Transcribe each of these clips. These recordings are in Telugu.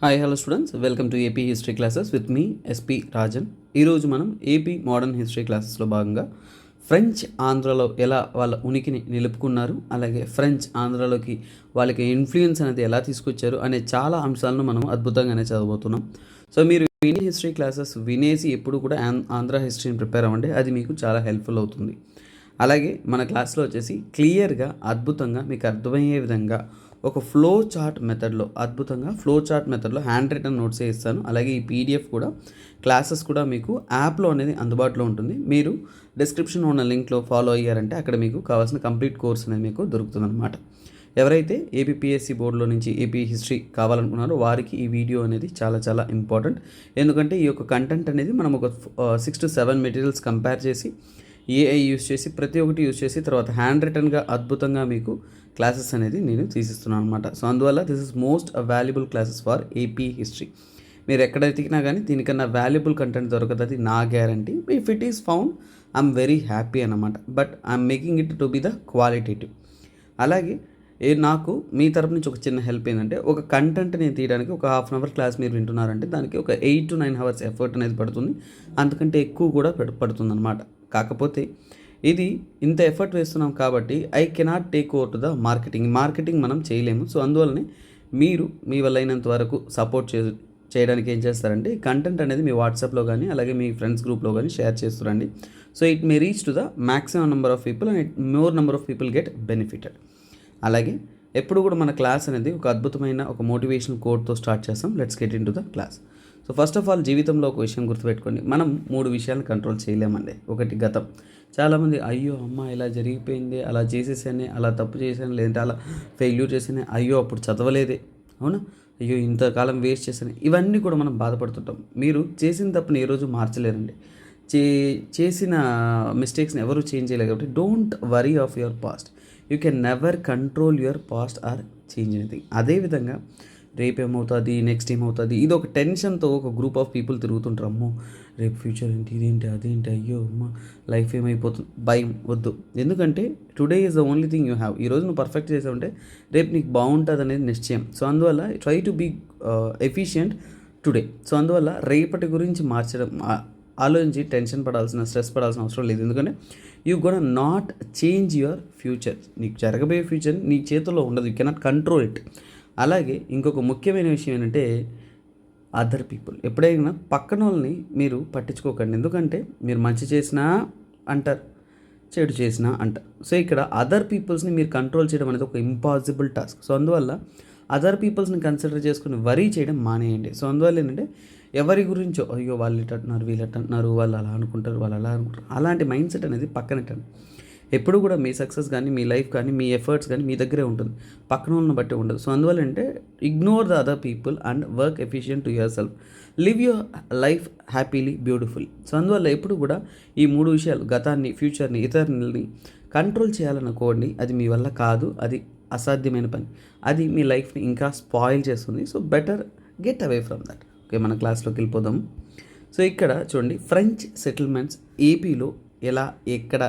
Hi hello students, welcome to AP history classes with me SP Rajan. ఈరోజు మనం ఏపీ మోడర్న్ హిస్టరీ క్లాసెస్లో భాగంగా ఫ్రెంచ్ ఆంధ్రలో ఎలా వాళ్ళ ఉనికిని నిలుపుకున్నారు, అలాగే ఫ్రెంచ్ ఆంధ్రలోకి వాళ్ళకి ఇన్ఫ్లుయెన్స్ అనేది ఎలా తీసుకొచ్చారు అనే చాలా అంశాలను మనం అద్భుతంగానే చదవబోతున్నాం. సో మీరు ఇండియన్ హిస్టరీ క్లాసెస్ వినేసి ఎప్పుడు కూడా ఆంధ్ర హిస్టరీని ప్రిపేర్ అవ్వండి, అది మీకు చాలా హెల్ప్ఫుల్ అవుతుంది. అలాగే మన క్లాస్లో వచ్చేసి క్లియర్గా అద్భుతంగా మీకు అర్థమయ్యే విధంగా ఒక ఫ్లో చార్ట్ మెథడ్లో హ్యాండ్ రిటన్ నోట్స్ ఇస్తాను. అలాగే ఈ పీడిఎఫ్ కూడా క్లాసెస్ కూడా మీకు యాప్లో అనేది అందుబాటులో ఉంటుంది. మీరు డిస్క్రిప్షన్ ఉన్న లింక్లో ఫాలో అయ్యారంటే అక్కడ మీకు కావాల్సిన కంప్లీట్ కోర్స్ అనేది మీకు దొరుకుతుంది అనమాట. ఎవరైతే ఏపీఎస్సి బోర్డులో నుంచి ఏపీ హిస్టరీ కావాలనుకున్నారో వారికి ఈ వీడియో అనేది చాలా చాలా ఇంపార్టెంట్. ఎందుకంటే ఈ యొక్క కంటెంట్ అనేది మనం ఒక 6 to 7 మెటీరియల్స్ కంపేర్ చేసి ఏఐ యూస్ చేసి ప్రతి ఒక్కటి యూస్ చేసి తర్వాత హ్యాండ్ రిటన్గా అద్భుతంగా మీకు క్లాసెస్ అనేది నేను తీసిస్తున్నాను అనమాట. సో అందువల్ల this is most valuable classes for AP history. మీరు ఎక్కడ ఎతికినా కానీ దీనికన్నా వాల్యుబుల్ కంటెంట్ దొరకదు, అది నా గ్యారంటీ. If it is found I'm very happy అనమాట. But I'm making it to be the qualitative. అలాగే నాకు మీ తరపు నుంచి ఒక చిన్న హెల్ప్ ఏంటంటే, ఒక కంటెంట్ నేను తీయడానికి ఒక హాఫ్ అన్ అవర్ క్లాస్ మీరు వింటున్నారంటే దానికి ఒక 8 to 9 hours ఎఫర్ట్ అనేది పడుతుంది, అంతకంటే ఎక్కువ కూడా పడుతుంది అనమాట. కాకపోతే ఇది ఇంత ఎఫర్ట్ వేస్తున్నాం కాబట్టి I cannot take over to the marketing మనం చేయలేము. సో అందువల్లనే మీరు మీ వల్ల అయినంత వరకు సపోర్ట్ చేయడానికి ఏం చేస్తారంటే కంటెంట్ అనేది మీ వాట్సాప్లో కానీ అలాగే మీ ఫ్రెండ్స్ గ్రూప్లో కానీ షేర్ చేస్తురండి. So it may reach to the maximum number of people and more number of people get benefited. అలాగే ఎప్పుడు కూడా మన క్లాస్ అనేది ఒక అద్భుతమైన ఒక మోటివేషనల్ కోడ్తో స్టార్ట్ చేస్తాం. Let's get in to the class. So first of all జీవితంలో ఒక విషయం గుర్తుపెట్టుకోండి, మనం 3 విషయాలను కంట్రోల్ చేయలేమండి. ఒకటి గతం. చాలామంది అయ్యో అమ్మ ఇలా జరిగిపోయింది, అలా చేసేసానే, అలా తప్పు చేశాను, లేదంటే అలా ఫెయిల్యూర్ చేశానే, అయ్యో అప్పుడు చదవలేదే, అవునా, అయ్యో ఇంతకాలం వేస్ట్ చేశాను, ఇవన్నీ కూడా మనం బాధపడుతుంటాం. మీరు చేసిన తప్పుని ఏ రోజు మార్చలేరండి. చేసిన మిస్టేక్స్ని ఎవరు చేంజ్ చేయలేరు. కాబట్టి don't worry of your past. You can never control your past or change anything. అదేవిధంగా రేపు ఏమవుతుంది, నెక్స్ట్ ఏమవుతుంది, ఇది ఒక టెన్షన్తో ఒక గ్రూప్ ఆఫ్ పీపుల్ తిరుగుతుంటారు. అమ్మో రేపు ఫ్యూచర్ ఏంటి, ఇదేంటి, అదేంటి, అయ్యో అమ్మ లైఫ్ ఏమైపోతుంది, భయం వద్దు. ఎందుకంటే today is the only thing you have. ఈరోజు నువ్వు పర్ఫెక్ట్ చేసావంటే రేపు నీకు బాగుంటుంది అనేది నిశ్చయం. సో అందువల్ల try to be efficient today. So అందువల్ల రేపటి గురించి ఆలోచించి టెన్షన్ పడాల్సిన, స్ట్రెస్ పడాల్సిన అవసరం లేదు. ఎందుకంటే you gonna not change your future. నీకు జరగబోయే ఫ్యూచర్ నీ చేతుల్లో ఉండదు, యూ కెనాట్ కంట్రోల్ ఇట్. అలాగే ఇంకొక ముఖ్యమైన విషయం ఏంటంటే అదర్ పీపుల్. ఎప్పుడైనా పక్కన వాళ్ళని మీరు పట్టించుకోకండి. ఎందుకంటే మీరు మంచి చేసినా అంటారు, చెడు చేసినా అంటారు. సో ఇక్కడ అదర్ పీపుల్స్ని మీరు కంట్రోల్ చేయడం అనేది ఒక ఇంపాసిబుల్ టాస్క్. సో అందువల్ల అదర్ పీపుల్స్ని కన్సిడర్ చేసుకుని వరీ చేయడం మానేయండి. సో అందువల్ల ఏంటంటే ఎవరి గురించో అయ్యో వాళ్ళు ఇటు అంటున్నారు, వీళ్ళు అటు అంటున్నారు, వాళ్ళు అలా అనుకుంటారు, వాళ్ళు అలా అనుకుంటారు, అలాంటి మైండ్ సెట్ అనేది పక్కనెట్టండి. ఎప్పుడు కూడా మీ సక్సెస్ కానీ, మీ లైఫ్ కానీ, మీ ఎఫర్ట్స్ కానీ మీ దగ్గరే ఉంటుంది, పక్కన వాళ్ళని బట్టి ఉండదు. సో అందువల్ల అంటే ignore the other people and work efficient to your self. Live your life happily, beautiful. So అందువల్ల ఎప్పుడు కూడా ఈ 3 విషయాలు, గతాన్ని, ఫ్యూచర్ని, ఇతరులని కంట్రోల్ చేయాలనుకోండి, అది మీ వల్ల కాదు, అది అసాధ్యమైన పని. అది మీ లైఫ్ని ఇంకా స్పాయిల్ చేస్తుంది. So better get away from that. Okay, మన క్లాస్లోకి వెళ్ళిపోదాం. సో ఇక్కడ చూడండి, ఫ్రెంచ్ సెటిల్మెంట్స్ ఏపీలో ఎలా, ఎక్కడ,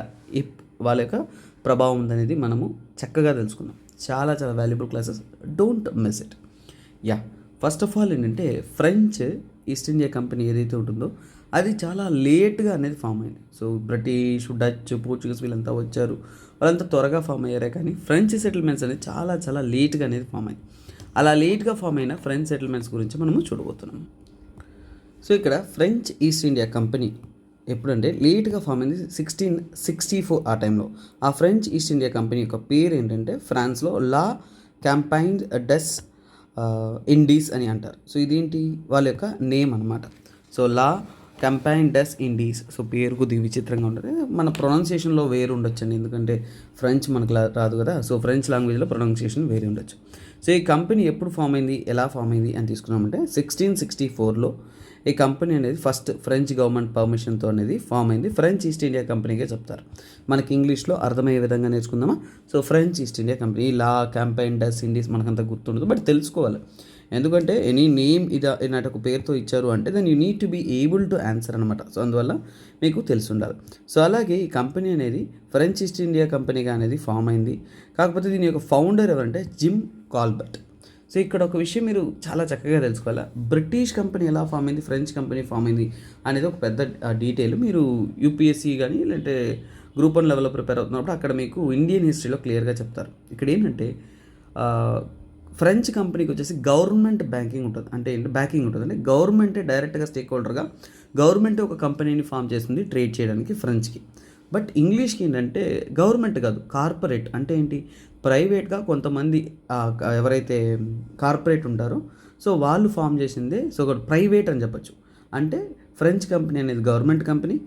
వాళ్ళ యొక్క ప్రభావం ఉందనేది మనము చక్కగా తెలుసుకున్నాం. చాలా చాలా valuable classes, don't miss it. First of all ఏంటంటే ఫ్రెంచ్ ఈస్ట్ ఇండియా కంపెనీ ఏదైతే ఉంటుందో అది చాలా లేట్గా అనేది ఫామ్ అయింది. సో బ్రిటిష్, డచ్, పోర్చుగీస్ వీళ్ళంతా వచ్చారు, వాళ్ళంతా త్వరగా ఫామ్ అయ్యారే, కానీ ఫ్రెంచ్ సెటిల్మెంట్స్ అనేది చాలా చాలా లేట్గా అనేది ఫామ్ అయింది. అలా లేట్గా ఫామ్ అయిన ఫ్రెంచ్ సెటిల్మెంట్స్ గురించి మనము చూడబోతున్నాము. సో ఇక్కడ ఫ్రెంచ్ ఈస్ట్ ఇండియా కంపెనీ ఎప్పుడంటే లేట్గా ఫామ్ అయింది 1664 ఆ టైంలో. ఆ ఫ్రెంచ్ ఈస్ట్ ఇండియా కంపెనీ యొక్క పేరు ఏంటంటే ఫ్రాన్స్లో లా క్యాంపైన్ డెస్ ఇండీస్ అని అంటారు. సో ఇదేంటి వాళ్ళ యొక్క నేమ్ అనమాట. సో లా క్యాంపైన్ డెస్ ఇండీస్. సో పేరు కొద్దిగా విచిత్రంగా ఉంటుంది, మన ప్రొనౌన్సియేషన్లో వేరు ఉండొచ్చండి, ఎందుకంటే ఫ్రెంచ్ మనకు రాదు కదా. సో ఫ్రెంచ్ లాంగ్వేజ్లో ప్రొనౌన్సియేషన్ వేరే ఉండొచ్చు. సో ఈ కంపెనీ ఎప్పుడు ఫామ్ అయింది, ఎలా ఫామ్ అయింది అని తీసుకున్నామంటే 1664లో ఈ కంపెనీ అనేది ఫస్ట్ ఫ్రెంచ్ గవర్నమెంట్ పర్మిషన్తో అనేది ఫామ్ అయింది. ఫ్రెంచ్ ఈస్ట్ ఇండియా కంపెనీగా చెప్తారు. మనకి ఇంగ్లీష్లో అర్థమయ్యే విధంగా నేర్చుకుందామా. So French East India company, లా క్యాంపైన్ డస్ ఇండీస్ మనకంత గుర్తుండదు, బట్ తెలుసుకోవాలి. ఎందుకంటే ఎనీ నేమ్ ఇలాంటి ఒక పేరుతో ఇచ్చారు అంటే then you need to be able to answer అనమాట. సో అందువల్ల మీకు తెలిసి ఉండాలి. సో అలాగే ఈ కంపెనీ అనేది ఫ్రెంచ్ ఈస్ట్ ఇండియా కంపెనీగా అనేది ఫామ్ అయింది. కాకపోతే దీని యొక్క ఫౌండర్ ఎవరంటే జిమ్ కాల్బర్ట్. సో ఇక్కడ ఒక విషయం మీరు చాలా చక్కగా తెలుసుకోవాలి. బ్రిటిష్ కంపెనీ ఎలా ఫామ్ అయింది, ఫ్రెంచ్ కంపెనీ ఫామ్ అయింది అనేది ఒక పెద్ద డీటెయిల్ మీరు యూపీఎస్సీ కానీ లేదంటే గ్రూప్ 1 లెవెల్లో ప్రిపేర్ అవుతున్నప్పుడు అక్కడ మీకు ఇండియన్ హిస్టరీలో క్లియర్గా చెప్తారు. ఇక్కడ ఏంటంటే ఫ్రెంచ్ కంపెనీకి వచ్చేసి గవర్నమెంట్ బ్యాంకింగ్ ఉంటుంది. అంటే ఏంటి బ్యాకింగ్ ఉంటుంది, అంటే గవర్నమెంటే డైరెక్ట్గా స్టేక్ హోల్డర్గా గవర్నమెంటే ఒక కంపెనీని ఫామ్ చేస్తుంది ట్రేడ్ చేయడానికి ఫ్రెంచ్కి. బట్ ఇంగ్లీష్కి ఏంటంటే గవర్నమెంట్ కాదు, కార్పొరేట్. అంటే ఏంటి, ప్రైవేట్గా కొంతమంది ఎవరైతే కార్పొరేట్ ఉంటారో సో వాళ్ళు ఫామ్ చేసిందే సో ప్రైవేట్ అని చెప్పచ్చు. అంటే ఫ్రెంచ్ కంపెనీ అనేది గవర్నమెంట్ కంపెనీ,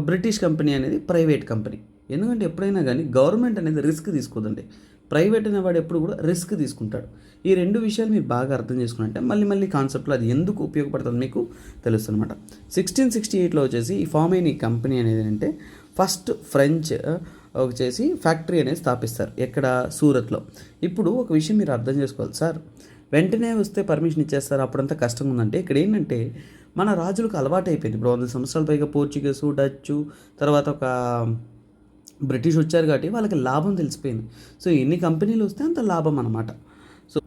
బ్రిటిష్ కంపెనీ అనేది ప్రైవేట్ కంపెనీ. ఎందుకంటే ఎప్పుడైనా కానీ గవర్నమెంట్ అనేది రిస్క్ తీసుకోదండి, ప్రైవేట్ అనేవాడు ఎప్పుడు కూడా రిస్క్ తీసుకుంటాడు. ఈ రెండు విషయాలు మీరు బాగా అర్థం చేసుకున్నట్టే మళ్ళీ కాన్సెప్ట్లో అది ఎందుకు ఉపయోగపడుతుంది మీకు తెలుస్తుంది అనమాట. 1668లో వచ్చేసి ఈ ఫామ్ అయిన ఈ కంపెనీ అనేది అంటే ఫస్ట్ ఫ్రెంచ్ వచ్చేసి ఫ్యాక్టరీ అనేది స్థాపిస్తారు. ఎక్కడ, సూరత్లో. ఇప్పుడు ఒక విషయం మీరు అర్థం చేసుకోవాలి సార్, వెంటనే వస్తే పర్మిషన్ ఇచ్చేస్తారు అప్పుడంతా కష్టంగా ఉందంటే ఇక్కడ ఏంటంటే మన రాజులకు అలవాటు అయిపోయింది. ఇప్పుడు 100 సంవత్సరాల పైగా పోర్చుగీసు, డచ్, తర్వాత ఒక బ్రిటిష్ వచ్చారు కాబట్టి వాళ్ళకి లాభం తెలిసిపోయింది. సో ఎన్ని కంపెనీలు వస్తే అంత లాభం అనమాట. సో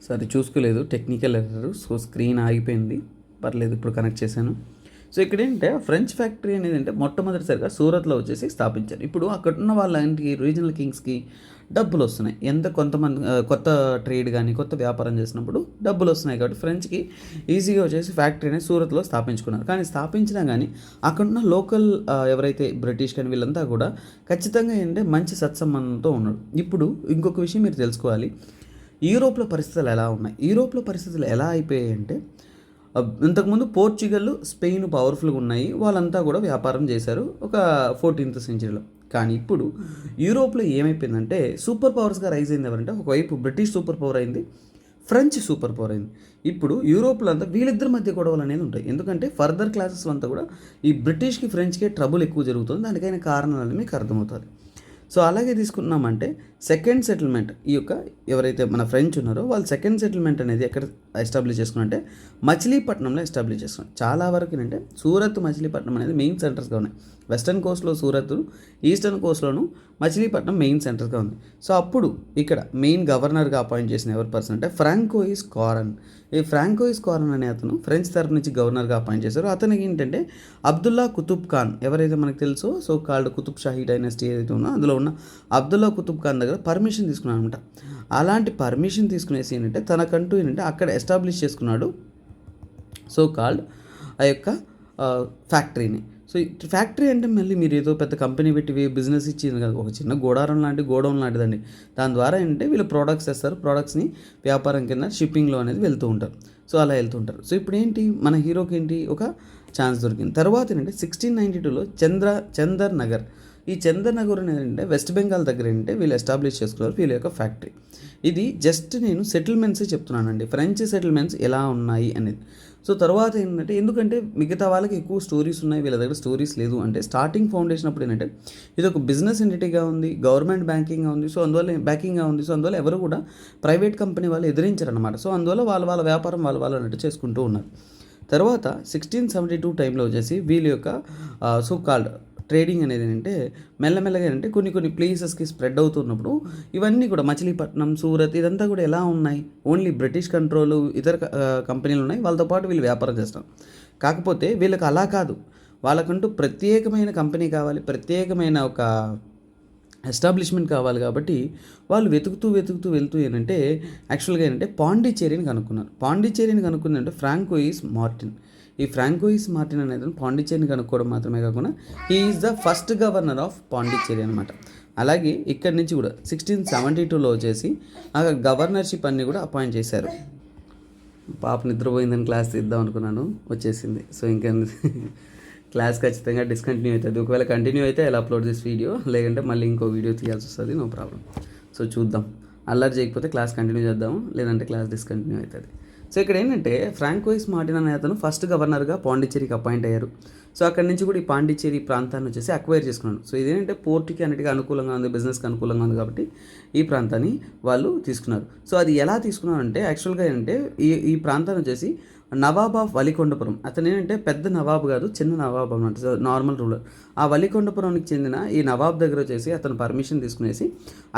సరే చూసుకోలేదు, టెక్నికల్ ఎర్రర్, సో స్క్రీన్ ఆగిపోయింది, పర్లేదు ఇప్పుడు కనెక్ట్ చేశాను. సో ఇక్కడ ఏంటంటే ఫ్రెంచ్ ఫ్యాక్టరీ అనేది అంటే మొట్టమొదటిసారిగా సూరత్లో వచ్చేసి స్థాపించారు. ఇప్పుడు అక్కడ ఉన్న వాళ్ళకి రీజనల్ కింగ్స్కి డబ్బులు వస్తున్నాయి. కొంతమంది కొత్త ట్రేడ్ కానీ కొత్త వ్యాపారం చేసినప్పుడు డబ్బులు వస్తున్నాయి కాబట్టి ఫ్రెంచ్కి ఈజీగా వచ్చేసి ఫ్యాక్టరీ అనేది సూరత్లో స్థాపించుకున్నారు. కానీ స్థాపించినా కానీ అక్కడున్న లోకల్ ఎవరైతే బ్రిటిష్ కానీ వీళ్ళంతా కూడా ఖచ్చితంగా ఏంటంటే మంచి సత్సంబంధంతో ఉన్నాడు. ఇప్పుడు ఇంకొక విషయం మీరు తెలుసుకోవాలి, యూరోప్లో పరిస్థితులు ఎలా ఉన్నాయి. యూరోప్లో పరిస్థితులు ఎలా అయిపోయాయి అంటే ఇంతకుముందు పోర్చుగల్, స్పెయిన్ పవర్ఫుల్గా ఉన్నాయి, వాళ్ళంతా కూడా వ్యాపారం చేశారు ఒక 14th సెంచరీలో. కానీ ఇప్పుడు యూరోప్లో ఏమైపోయిందంటే సూపర్ పవర్స్గా రైజ్ అయింది ఎవరంటే ఒకవైపు బ్రిటిష్ సూపర్ పవర్ అయింది, ఫ్రెంచ్ సూపర్ పవర్ అయింది. ఇప్పుడు యూరోప్లో అంతా వీళ్ళిద్దరి మధ్య గొడవలు అనేది ఉంటాయి. ఎందుకంటే ఫర్దర్ క్లాసెస్లో అంతా కూడా ఈ బ్రిటిష్కి ఫ్రెంచ్కే ట్రబుల్ ఎక్కువ జరుగుతుంది. దానికైన కారణాలు అనేది మీకు అర్థమవుతుంది. సో అలాగే తీసుకున్నామంటే సెకండ్ సెటిల్మెంట్, ఈ యొక్క ఎవరైతే మన ఫ్రెంచ్ ఉన్నారో వాళ్ళు సెకండ్ సెటిల్మెంట్ అనేది ఎక్కడ ఎస్టాబ్లిష్ చేసుకున్నారంటే మచిలీపట్నంలో ఎస్టాబ్లిష్ చేసుకున్నారు. చాలా వరకు ఏంటంటే సూరత్, మచిలీపట్నం అనేది మెయిన్ సెంటర్స్గా ఉన్నాయి. వెస్టర్న్ కోస్ట్లో సూరత్, ఈస్టర్న్ కోస్ట్లోను మచిలీపట్నం మెయిన్ సెంటర్గా ఉంది. సో అప్పుడు ఇక్కడ మెయిన్ గవర్నర్గా అపాయింట్ చేసిన ఎవరి పర్సన్ అంటే ఫ్రాంకోయిస్ కారన్. ఈ ఫ్రాంకోయిస్ కారన్ అనే అతను ఫ్రెంచ్ తరపు నుంచి గవర్నర్గా అపాయింట్ చేశారు. అతనికి ఏంటంటే అబ్దుల్లా కుతుబ్ ఖాన్ ఎవరైతే మనకు తెలుసో so called Qutub Shahi dynasty ఏదైతే ఉందో అందులో ఉన్న అబ్దుల్లా కుతుబ్ ఖాన్ దగ్గర పర్మిషన్ తీసుకున్నాడు అనమాట. అలాంటి పర్మిషన్ తీసుకునేసి ఏంటంటే తనకంటూ ఏంటంటే అక్కడ ఎస్టాబ్లిష్ చేసుకున్నాడు సో కాల్డ్ ఆ యొక్క ఫ్యాక్టరీని. సో ఫ్యాక్టరీ అంటే మళ్ళీ మీరు ఏదో పెద్ద కంపెనీ పెట్టి బిజినెస్ ఇచ్చింది కాదు, ఒక చిన్న గోడౌన్ లాంటిదండి. దాని ద్వారా ఏంటంటే వీళ్ళు ప్రోడక్ట్స్ తెస్తారు, ప్రోడక్ట్స్ని వ్యాపారం కింద షిప్పింగ్లో అనేది వెళ్తూ ఉంటారు. సో అలా వెళ్తూ ఉంటారు. సో ఇప్పుడు ఏంటి మన హీరోకి ఏంటి ఒక ఛాన్స్ దొరికింది. తర్వాత ఏంటంటే 1692లో చందర్ నగర్, ఈ చందర్ నగర్ అనేది ఏంటంటే వెస్ట్ బెంగాల్ దగ్గర ఏంటంటే వీళ్ళు ఎస్టాబ్లిష్ చేసుకున్నారు వీళ్ళ యొక్క ఫ్యాక్టరీ. ఇది జస్ట్ నేను సెటిల్మెంట్సే చెప్తున్నానండి, ఫ్రెంచ్ సెటిల్మెంట్స్ ఎలా ఉన్నాయి అనేది. సో తర్వాత ఏంటంటే ఎందుకంటే మిగతా వాళ్ళకి ఎక్కువ స్టోరీస్ ఉన్నాయి, వీళ్ళ దగ్గర స్టోరీస్ లేదు అంటే స్టార్టింగ్ ఫౌండేషన్ అప్పుడు ఏంటంటే ఇది ఒక బిజినెస్ ఎంటిటీగా ఉంది, గవర్నమెంట్ బ్యాంకింగ్గా ఉంది, సో అందువల్ల బ్యాంకింగ్గా ఉంది. సో అందువల్ల ఎవరు కూడా ప్రైవేట్ కంపెనీ వాళ్ళు ఎదిరించారనమాట. సో అందువల్ల వాళ్ళ వ్యాపారం వాళ్ళు అన్నట్టు చేసుకుంటూ ఉన్నారు. తర్వాత 1672 టైంలో వచ్చేసి వీళ్ళ యొక్క సో కాల్డ్ ట్రేడింగ్ అనేది ఏంటంటే మెల్లమెల్లగా ఏంటంటే కొన్ని ప్లేసెస్కి స్ప్రెడ్ అవుతున్నప్పుడు ఇవన్నీ కూడా మచిలీపట్నం, సూరత్ ఇదంతా కూడా ఎలా ఉన్నాయి, ఓన్లీ బ్రిటిష్ కంట్రోల్ ఇతర కంపెనీలు ఉన్నాయి, వాళ్ళతో పాటు వీళ్ళు వ్యాపారం చేస్తారు. కాకపోతే వీళ్ళకి అలా కాదు, వాళ్ళకంటూ ప్రత్యేకమైన కంపెనీ కావాలి, ప్రత్యేకమైన ఒక ఎస్టాబ్లిష్మెంట్ కావాలి. కాబట్టి వాళ్ళు వెతుకుతూ వెళ్తూ ఏంటంటే యాక్చువల్గా ఏంటంటే పాండిచ్చేరిని కనుక్కున్నారు. François Martin. ఈ ఫ్రాంకోయిస్ మార్టిన్ అనేది పాండిచ్చేరిని కనుక్కోవడం మాత్రమే కాకుండా he is the first governor of Pondicherry అనమాట. అలాగే ఇక్కడి నుంచి కూడా 1672లో వచ్చేసి ఆ గవర్నర్షిప్ అన్ని కూడా అపాయింట్ చేశారు. పాప నిద్రపోయిందని క్లాస్ తీద్దాం అనుకున్నాను, వచ్చేసింది. సో ఇంకా క్లాస్ ఖచ్చితంగా డిస్కంటిన్యూ అవుతుంది. ఒకవేళ కంటిన్యూ అయితే ఇలా అప్లోడ్ చేసి వీడియో, లేదంటే మళ్ళీ ఇంకో వీడియో తీయాల్సి వస్తుంది, నో ప్రాబ్లం. సో చూద్దాం, అల్లరి చేయకపోతే క్లాస్ కంటిన్యూ చేద్దాము, లేదంటే క్లాస్ డిస్కంటిన్యూ అవుతుంది. సో ఇక్కడ ఏంటంటే ఫ్రాంకోయిస్ మార్టిన్ అనే అతను ఫస్ట్ గవర్నర్గా పాండిచ్చేరికి అపాయింట్ అయ్యారు. సో అక్కడి నుంచి కూడా ఈ పాండిచ్చేరి ప్రాంతాన్ని వచ్చేసి అక్వైర్ చేసుకున్నాడు. సో ఇదేంటంటే పోర్టుకి అన్నిటికీ అనుకూలంగా ఉంది, బిజినెస్కి అనుకూలంగా ఉంది కాబట్టి ఈ ప్రాంతాన్ని వాళ్ళు తీసుకున్నారు. సో అది ఎలా తీసుకున్నారంటే యాక్చువల్గా ఏంటంటే ఈ ప్రాంతాన్ని వచ్చేసి నవాబ్ ఆఫ్ వలికొండపురం. అతను ఏంటంటే పెద్ద నవాబు కాదు, చిన్న నవాబు అనమాట, నార్మల్ రూలర్. ఆ వలికొండపురంకి చెందిన ఈ నవాబ్ దగ్గర వచ్చేసి అతను పర్మిషన్ తీసుకునేసి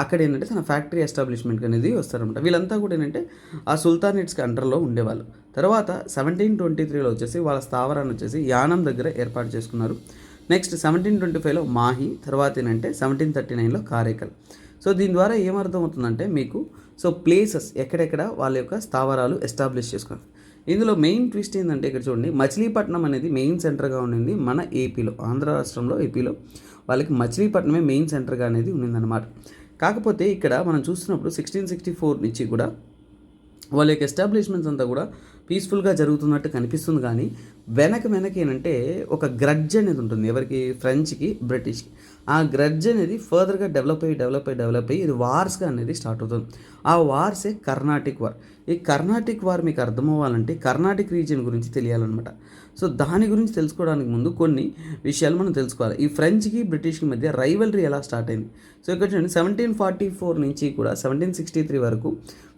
అక్కడ ఏంటంటే తన ఫ్యాక్టరీ ఎస్టాబ్లిష్మెంట్ అనేది వస్తారనమాట. వీళ్ళంతా కూడా ఏంటంటే ఆ సుల్తానేట్స్కి అండర్లో ఉండేవాళ్ళు. తర్వాత 1723లో వచ్చేసి వాళ్ళ స్థావరాన్ని వచ్చేసి యానం దగ్గర ఏర్పాటు చేసుకున్నారు. నెక్స్ట్ 1725లో మాహి, తర్వాత ఏంటంటే 1739లో కారైకల్. సో దీని ద్వారా ఏమర్థమవుతుందంటే మీకు, సో ప్లేసెస్ ఎక్కడెక్కడ వాళ్ళ యొక్క స్థావరాలు ఎస్టాబ్లిష్ చేసుకున్నారు. ఇందులో మెయిన్ ట్విస్ట్ ఏంటంటే ఇక్కడ చూడండి, మచిలీపట్నం అనేది మెయిన్ సెంటర్గా ఉండింది మన ఏపీలో, ఆంధ్ర రాష్ట్రంలో ఏపీలో వాళ్ళకి మచిలీపట్నమే మెయిన్ సెంటర్గా అనేది ఉండిందన్నమాట. కాకపోతే ఇక్కడ మనం చూస్తున్నప్పుడు 1664 నుంచి కూడా వాళ్ళ యొక్క ఎస్టాబ్లిష్మెంట్స్ అంతా కూడా పీస్ఫుల్గా జరుగుతున్నట్టు కనిపిస్తుంది. కానీ వెనక ఏంటంటే ఒక గ్రడ్జ్ అనేది ఉంటుంది, ఎవరికి, ఫ్రెంచ్కి, బ్రిటిష్కి. ఆ గ్రడ్జ్ అనేది ఫర్దర్గా డెవలప్ అయ్యి ఇది వార్స్గా అనేది స్టార్ట్ అవుతుంది. ఆ వార్సే కర్ణాటిక్ వార్. ఈ కర్ణాటిక్ వార్ మీకు అర్థం అవ్వాలంటే కర్ణాటిక్ రీజియన్ గురించి తెలియాలన్నమాట. సో దాని గురించి తెలుసుకోవడానికి ముందు కొన్ని విషయాలు మనం తెలుసుకోవాలి. ఈ ఫ్రెంచ్కి, బ్రిటిష్కి మధ్య రైవల్రీ ఎలా స్టార్ట్ అయింది. సో ఇక్కడ చూడండి, 1744 నుంచి కూడా 1763 వరకు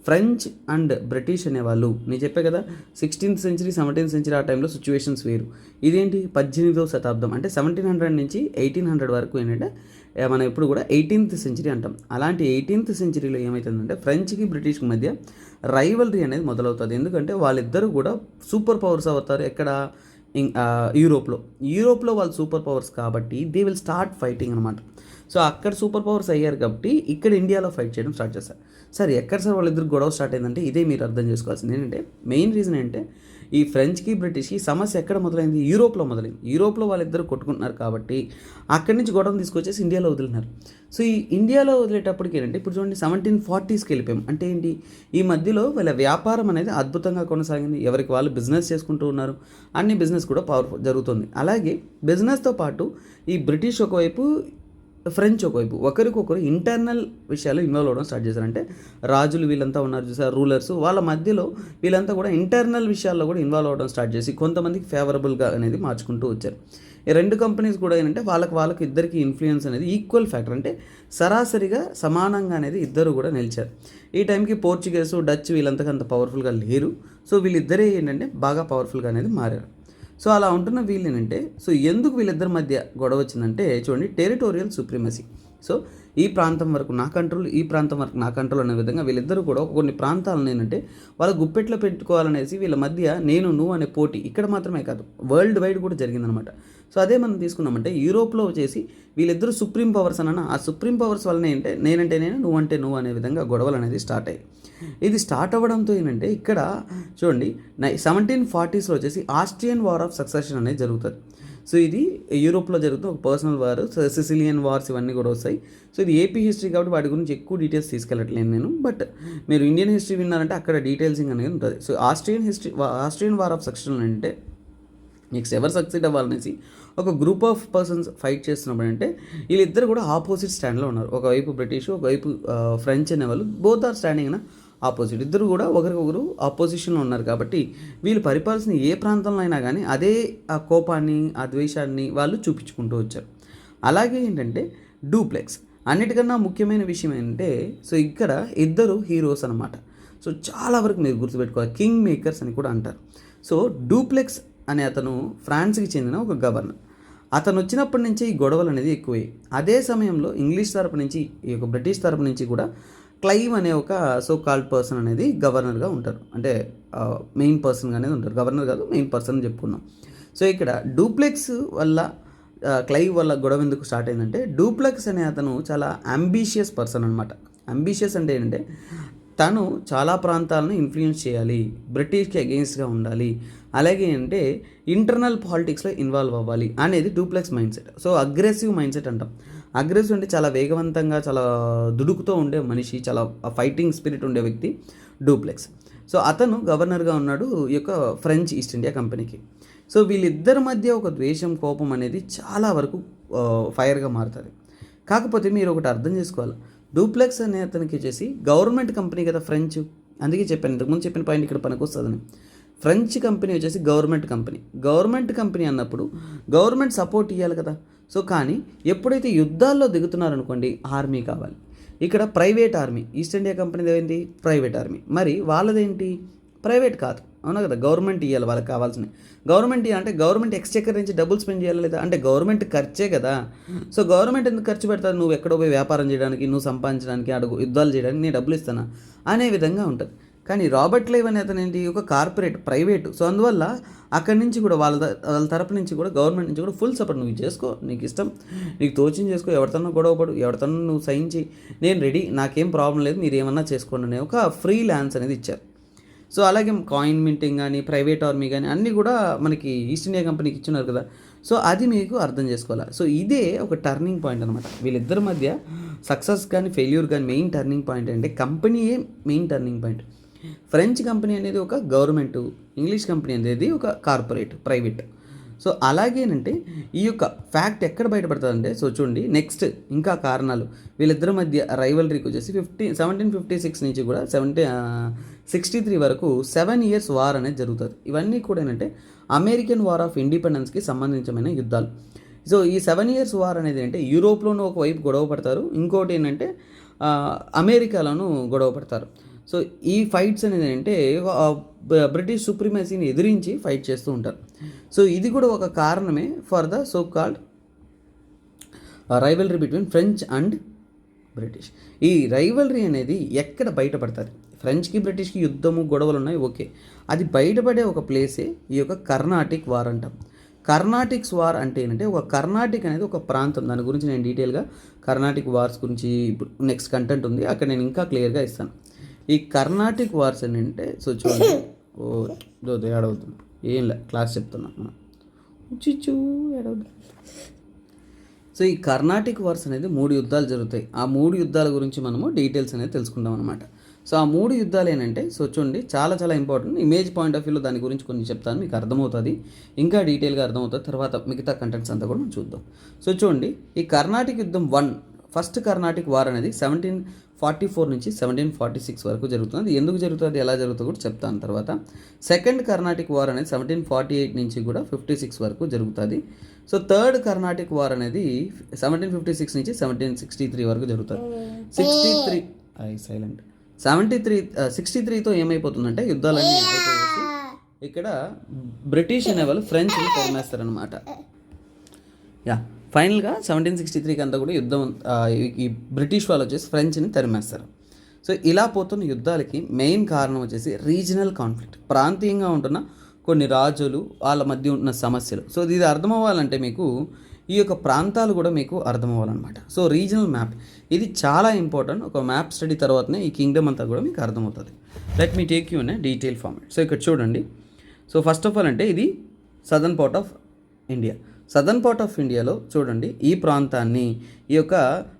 ఫ్రెంచ్ అండ్ బ్రిటిష్ అనేవాళ్ళు, నేను చెప్పే కదా 16th సెంచరీ 17th సెంచరీ ఆ టైంలో సిచ్యువేషన్స్ వేరు. ఇదేంటి 18వ శతాబ్దం అంటే 1700 నుంచి 1800 వరకు ఏంటంటే మనం ఎప్పుడు కూడా 18th సెంచరీ అంటాం. అలాంటి 18th సెంచరీలో ఏమవుతుందంటే ఫ్రెంచ్కి, బ్రిటిష్కి మధ్య రైవల్రీ అనేది మొదలవుతుంది. ఎందుకంటే వాళ్ళిద్దరూ కూడా సూపర్ పవర్స్ అవుతారు. ఎక్కడ, యూరోప్లో వాళ్ళు సూపర్ పవర్స్ కాబట్టి దే విల్ స్టార్ట్ ఫైటింగ్ అనమాట. సో అక్కడ సూపర్ పవర్స్ అయ్యారు కాబట్టి ఇక్కడ ఇండియాలో ఫైట్ చేయడం స్టార్ట్ చేస్తారు. సరే ఎక్కడ సార్ వాళ్ళిద్దరు గొడవ స్టార్ట్ అయిందంటే ఇదే మీరు అర్థం చేసుకోవాల్సింది. ఏంటంటే మెయిన్ రీజన్ ఏంటంటే ఈ ఫ్రెంచ్కి, బ్రిటిష్కి సమస్య ఎక్కడ మొదలైంది, యూరోప్లో వాళ్ళిద్దరు కొట్టుకుంటున్నారు కాబట్టి అక్కడి నుంచి గొడవను తీసుకొచ్చేసి ఇండియాలో వదిలినారు. సో ఈ ఇండియాలో వదిలేటప్పటికి ఏంటంటే ఇప్పుడు చూడండి 1740స్కి వెళ్ళిపోయాం. అంటే ఏంటి, ఈ మధ్యలో వీళ్ళ వ్యాపారం అనేది అద్భుతంగా కొనసాగింది. ఎవరికి వాళ్ళు బిజినెస్ చేసుకుంటూ ఉన్నారు, అన్ని బిజినెస్ కూడా పవర్ఫుల్ జరుగుతుంది. అలాగే బిజినెస్తో పాటు ఈ బ్రిటిష్ ఒకవైపు, ఫ్రెంచ్ ఒకవైపు ఒకరికొకరు ఇంటర్నల్ విషయాలు ఇన్వాల్వ్ అవ్వడం స్టార్ట్ చేశారు. అంటే రాజులు వీళ్ళంతా ఉన్నారు చూసారు, రూలర్స్, వాళ్ళ మధ్యలో వీళ్ళంతా కూడా ఇంటర్నల్ విషయాల్లో కూడా ఇన్వాల్వ్ అవ్వడం స్టార్ట్ చేసి కొంతమందికి ఫేవరబుల్గా అనేది మార్చుకుంటూ వచ్చారు. ఈ రెండు కంపెనీస్ కూడా ఏంటంటే వాళ్ళకి ఇద్దరికి ఇన్ఫ్లుయెన్స్ అనేది ఈక్వల్ ఫ్యాక్టర్, అంటే సరాసరిగా సమానంగా అనేది ఇద్దరు కూడా నిలిచారు. ఈ టైంకి పోర్చుగీస్, డచ్ వీళ్ళంతకంత పవర్ఫుల్గా లేరు. సో వీళ్ళిద్దరే ఏంటంటే బాగా పవర్ఫుల్గా అనేది మారారు. సో అలా ఉంటున్న వీళ్ళు ఏంటంటే, సో ఎందుకు వీళ్ళిద్దరి మధ్య గొడవ వచ్చిందంటే చూడండి, టెరిటోరియల్ సుప్రీమసీ. సో ఈ ప్రాంతం వరకు నా కంట్రోల్, ఈ ప్రాంతం వరకు నా కంట్రోల్ అనే విధంగా వీళ్ళిద్దరూ కూడా కొన్ని ప్రాంతాలను ఏంటంటే వాళ్ళ గుప్పెట్లో పెట్టుకోవాలనేసి వీళ్ళ మధ్య నేను నువ్వు అనే పోటీ ఇక్కడ మాత్రమే కాదు వరల్డ్ వైడ్ కూడా జరిగిందనమాట. సో అదే మనం తీసుకున్నామంటే యూరోప్లో వచ్చేసి వీళ్ళిద్దరూ సుప్రీం పవర్స్ అన్న, ఆ సుప్రీం పవర్స్ వలన ఏంటంటే నేనంటే నేను, నువ్వంటే నువ్వు అనే విధంగా గొడవలు అనేది స్టార్ట్ అయ్యాయి. ఇది స్టార్ట్ అవ్వడంతో ఏంటంటే ఇక్కడ చూడండి 1740స్లో వచ్చేసి ఆస్ట్రియన్ వార్ ఆఫ్ సక్సెషన్ అనేది జరుగుతుంది. సో ఇది యూరోప్లో జరుగుతున్న ఒక పర్సనల్ వార్, సిసిలియన్ వార్స్ ఇవన్నీ కూడా వస్తాయి. సో ఇది ఏపీ హిస్టరీ కాబట్టి వాటి గురించి ఎక్కువ డీటెయిల్స్ తీసుకెళ్ళట్లేను నేను, బట్ మీరు ఇండియన్ హిస్టరీ విన్నారంటే అక్కడ డీటెయిల్సింగ్ అనేది ఉంటుంది. So Austrian war of succession అంటే నెక్స్ట్ ఎవరు సక్సెడ్ అవ్వాలనేసి ఒక గ్రూప్ ఆఫ్ పర్సన్స్ ఫైట్ చేస్తున్నప్పుడు అంటే వీళ్ళిద్దరు కూడా ఆపోజిట్ స్టాండ్లో ఉన్నారు. ఒకవైపు బ్రిటిష్, ఒకవైపు ఫ్రెంచ్ అనేవాళ్ళు, బోత్ ఆర్ స్టాండింగ్ అన్న ఆపోజిట్. ఇద్దరు కూడా ఒకరికొకరు ఆపోజిషన్లో ఉన్నారు కాబట్టి వీళ్ళు పరిపాలిసిన ఏ ప్రాంతంలో అయినా కానీ అదే ఆ కోపాన్ని, ఆ ద్వేషాన్ని వాళ్ళు చూపించుకుంటూ వచ్చారు. అలాగే ఏంటంటే డూప్లెక్స్, అన్నిటికన్నా ముఖ్యమైన విషయం ఏంటంటే సో ఇక్కడ ఇద్దరు హీరోస్ అనమాట. సో చాలా వరకు మీరు గుర్తుపెట్టుకోవాలి, కింగ్ మేకర్స్ అని కూడా అంటారు. సో డూప్లెక్స్ అనే అతను ఫ్రాన్స్కి చెందిన ఒక గవర్నర్. అతను వచ్చినప్పటి నుంచి ఈ గొడవలు అనేది ఎక్కువయ్యాయి. అదే సమయంలో ఇంగ్లీష్ తరపు నుంచి, ఈ యొక్క బ్రిటిష్ తరపు నుంచి కూడా క్లైవ్ అనే ఒక సో కాల్డ్ పర్సన్ అనేది గవర్నర్గా ఉంటారు. అంటే మెయిన్ పర్సన్గా అనేది ఉంటారు, గవర్నర్ కాదు మెయిన్ పర్సన్ అని చెప్పుకున్నాం. సో ఇక్కడ డూప్లెక్స్ వల్ల, క్లైవ్ వల్ల గొడవ ఎందుకు స్టార్ట్ అయిందంటే డూప్లెక్స్ అనే అతను చాలా అంబిషియస్ పర్సన్ అనమాట. అంబిషియస్ అంటే ఏంటంటే తను చాలా ప్రాంతాలను ఇన్ఫ్లుయెన్స్ చేయాలి, బ్రిటిష్కి అగెయిన్స్ట్గా ఉండాలి, అలాగే అంటే ఇంటర్నల్ పాలిటిక్స్లో ఇన్వాల్వ్ అవ్వాలి అనేది duplex mind set. So aggressive mind set అంటాం. అగ్రెసివ్ అంటే చాలా వేగవంతంగా, చాలా దుడుకుతో ఉండే మనిషి, చాలా ఫైటింగ్ స్పిరిట్ ఉండే వ్యక్తి డూప్లెక్స్. సో అతను గవర్నర్గా ఉన్నాడు ఈ యొక్క ఫ్రెంచ్ ఈస్ట్ ఇండియా కంపెనీకి. సో వీళ్ళిద్దరి మధ్య ఒక ద్వేషం, కోపం అనేది చాలా వరకు ఫైర్గా మారుతుంది. కాకపోతే మీరు ఒకటి అర్థం చేసుకోవాలి, డూప్లెక్స్ అనే అతనికి వచ్చేసి గవర్నమెంట్ కంపెనీ కదా ఫ్రెంచ్, అందుకే చెప్పాను ఇంతకుముందు చెప్పిన పాయింట్ ఇక్కడ పనికి వస్తుందని. ఫ్రెంచ్ కంపెనీ వచ్చేసి గవర్నమెంట్ కంపెనీ అన్నప్పుడు గవర్నమెంట్ సపోర్ట్ ఇవ్వాలి కదా. సో కానీ ఎప్పుడైతే యుద్ధాల్లో దిగుతున్నారనుకోండి ఆర్మీ కావాలి. ఇక్కడ ప్రైవేట్ ఆర్మీ, ఈస్ట్ ఇండియా కంపెనీది ఏంటి ప్రైవేట్ ఆర్మీ, మరి వాళ్ళదేంటి ప్రైవేట్ కాదు, అవునా కదా, గవర్నమెంట్ ఇవ్వాలి వాళ్ళకి కావాల్సినవి. గవర్నమెంట్ అంటే గవర్నమెంట్ ఎక్స్చెక్కర్ నుంచి డబ్బులు స్పెండ్ చేయాలి లేదా, అంటే గవర్నమెంట్ ఖర్చే కదా. సో గవర్నమెంట్ ఎందుకు ఖర్చు పెడతారు, నువ్వు ఎక్కడో పోయి వ్యాపారం చేయడానికి, నువ్వు సంపాదించడానికి, అడుగు యుద్ధాలు చేయడానికి నేను డబ్బులు ఇస్తానా అనే విధంగా ఉంటుంది. కానీ రాబర్ట్ క్లైవ్ అనే అతను ఏంటి, ఒక కార్పొరేట్ ప్రైవేటు. సో అందువల్ల అక్కడి నుంచి కూడా వాళ్ళ తరపు నుంచి కూడా గవర్నమెంట్ నుంచి కూడా ఫుల్ సపోర్ట్, నువ్వు చేసుకో, నీకు ఇష్టం, నీకు తోచింది చేసుకో, ఎవరితోనో గొడవపడు, ఎవరితోనో నువ్వు సైన్ చేయి, నేను రెడీ, నాకేం ప్రాబ్లం లేదు, మీరు ఏమన్నా చేసుకోండి అనే ఒక ఫ్రీ ల్యాన్స్ అనేది ఇచ్చారు. సో అలాగే కాయిన్ మింటింగ్ కానీ, ప్రైవేట్ ఆర్మీ కానీ అన్నీ కూడా మనకి ఈస్ట్ ఇండియా కంపెనీకి ఇచ్చినారు కదా. సో అది మీకు అర్థం చేసుకోవాలి. సో ఇదే ఒక టర్నింగ్ పాయింట్ అనమాట వీళ్ళిద్దరి మధ్య. సక్సెస్ కానీ ఫెయిల్యూర్ కానీ మెయిన్ టర్నింగ్ పాయింట్ అంటే కంపెనీయే main turning point. French company అనేది ఒక గవర్నమెంటు, ఇంగ్లీష్ కంపెనీ అనేది ఒక కార్పొరేట్ ప్రైవేట్. సో అలాగేనంటే ఈ యొక్క ఫ్యాక్ట్ ఎక్కడ బయటపడుతుందంటే, సో చూడండి నెక్స్ట్ ఇంకా కారణాలు వీళ్ళిద్దరి మధ్య రైవలరీకి వచ్చేసి 1756 నుంచి కూడా 1763 వరకు 7 years వార్ అనేది జరుగుతుంది. ఇవన్నీ కూడా ఏంటంటే అమెరికన్ వార్ ఆఫ్ ఇండిపెండెన్స్కి సంబంధించిన యుద్ధాలు. సో ఈ 7 years వార్ అనేది అంటే యూరోప్లోనూ ఒకవైపు గొడవ పడతారు, ఇంకోటి ఏంటంటే అమెరికాలోనూ గొడవ పడతారు. సో ఈ ఫైట్స్ అనేది ఏంటంటే బ్రిటిష్ సుప్రీమసీని ఎదిరించి ఫైట్ చేస్తూ ఉంటారు. సో ఇది కూడా ఒక కారణమే for the so called rivalry between French and British. ఈ రైవలరీ అనేది ఎక్కడ బయటపడుతుంది, ఫ్రెంచ్కి బ్రిటిష్కి యుద్ధము గొడవలు ఉన్నాయి, ఓకే, అది బయటపడే ఒక ప్లేసే ఈ యొక్క కర్ణాటిక్ వార్ అంటాం. కర్ణాటిక్స్ వార్ అంటే ఏంటంటే ఒక కర్ణాటిక్ అనేది ఒక ప్రాంతం, దాని గురించి నేను డీటెయిల్గా కర్ణాటిక్ వార్స్ గురించి నెక్స్ట్ కంటెంట్ ఉంది, అక్కడ నేను ఇంకా క్లియర్గా ఇస్తాను. ఈ కర్ణాటిక్ వార్స్ ఏంటంటే, సో చూడండి, ఏడవద్దు, ఏం లే క్లాస్ చెప్తున్నా, చిచ్చు ఏడవద్దు. సో ఈ కర్ణాటిక్ వార్స్ అనేది 3 యుద్ధాలు జరుగుతాయి. ఆ 3 యుద్ధాల గురించి మనము డీటెయిల్స్ అనేది తెలుసుకుందాం అనమాట. సో ఆ 3 యుద్ధాలు ఏంటంటే, సో చూడండి చాలా చాలా ఇంపార్టెంట్, ఇమేజ్ పాయింట్ ఆఫ్ వ్యూలో దాని గురించి కొన్ని చెప్తాను, మీకు అర్థమవుతుంది, ఇంకా డీటెయిల్గా అర్థమవుతుంది. తర్వాత మిగతా కంటెంట్స్ అంతా కూడా మనం చూద్దాం. సో చూడండి, ఈ కర్ణాటిక్ యుద్ధం 1, ఫస్ట్ కర్ణాటిక్ వార్ అనేది 1744 నుంచి 1746 వరకు జరుగుతుంది. ఎందుకు జరుగుతుంది, ఎలా జరుగుతుందో కూడా చెప్తాను తర్వాత. సెకండ్ కర్ణాటిక్ వార్ అనేది 1748 నుంచి కూడా 56 వరకు జరుగుతుంది. సో థర్డ్ కర్ణాటిక్ వార్ అనేది 1756 నుంచి 1763 వరకు జరుగుతుంది. 63తో ఏమైపోతుందంటే యుద్ధాలన్నీ అయిపోయేసి ఇక్కడ బ్రిటిష్ అనే వాళ్ళు ఫ్రెంచ్ని తరిమేస్తారనమాట. ఫైనల్గా 1763కి అంతా కూడా యుద్ధం, ఈ బ్రిటిష్ వాళ్ళు వచ్చేసి ఫ్రెంచ్ని తరిమేస్తారు. సో ఇలా పోతున్న యుద్ధాలకి మెయిన్ కారణం వచ్చేసి రీజనల్ కాన్ఫ్లిక్ట్, ప్రాంతీయంగా ఉంటున్న కొన్ని రాజులు వాళ్ళ మధ్య ఉన్న సమస్యలు. సో ఇది అర్థం అవ్వాలంటే మీకు ఈ యొక్క ప్రాంతాలు కూడా మీకు అర్థం అవ్వాలన్నమాట. సో రీజనల్ మ్యాప్ ఇది చాలా ఇంపార్టెంట్. ఒక మ్యాప్ స్టడీ తర్వాతనే ఈ కింగ్డమ్ అంతా కూడా మీకు అర్థమవుతుంది. Let me take you in detail format. So ఇక్కడ చూడండి, సో ఫస్ట్ ఆఫ్ ఆల్ అంటే ఇది southern part of India. Southern part of ఇండియాలో చూడండి ఈ ప్రాంతాన్ని, ఈ యొక్క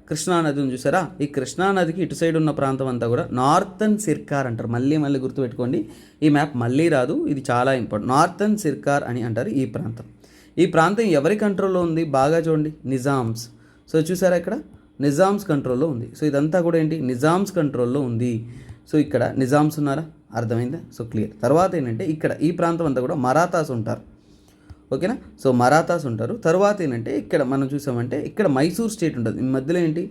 కృష్ణానదిని చూసారా, ఈ కృష్ణానదికి ఇటు సైడ్ ఉన్న ప్రాంతం అంతా కూడా నార్థన్ సిర్కార్ అంటారు. మళ్ళీ గుర్తుపెట్టుకోండి, ఈ మ్యాప్ మళ్ళీ రాదు, ఇది చాలా ఇంపార్టెంట్. నార్థన్ సిర్కార్ అని అంటారు ఈ ప్రాంతం. ఈ ప్రాంతం ఎవరి కంట్రోల్లో ఉంది బాగా చూడండి, నిజామ్స్. సో చూసారా ఇక్కడ నిజామ్స్ కంట్రోల్లో ఉంది. సో ఇదంతా కూడా ఏంటి, నిజామ్స్ కంట్రోల్లో ఉంది. సో ఇక్కడ నిజామ్స్ ఉన్నారా, అర్థమైందా? So clear. తర్వాత ఏంటంటే ఇక్కడ ఈ ప్రాంతం అంతా కూడా మరాఠాస్ ఉంటారు, ఓకేనా. సో మరాఠాస్ ఉంటారు. తర్వాత ఏంటంటే ఇక్కడ మనం చూసామంటే ఇక్కడ మైసూర్ స్టేట్ ఉంటుంది. ఈ మధ్యలో ఏంటి,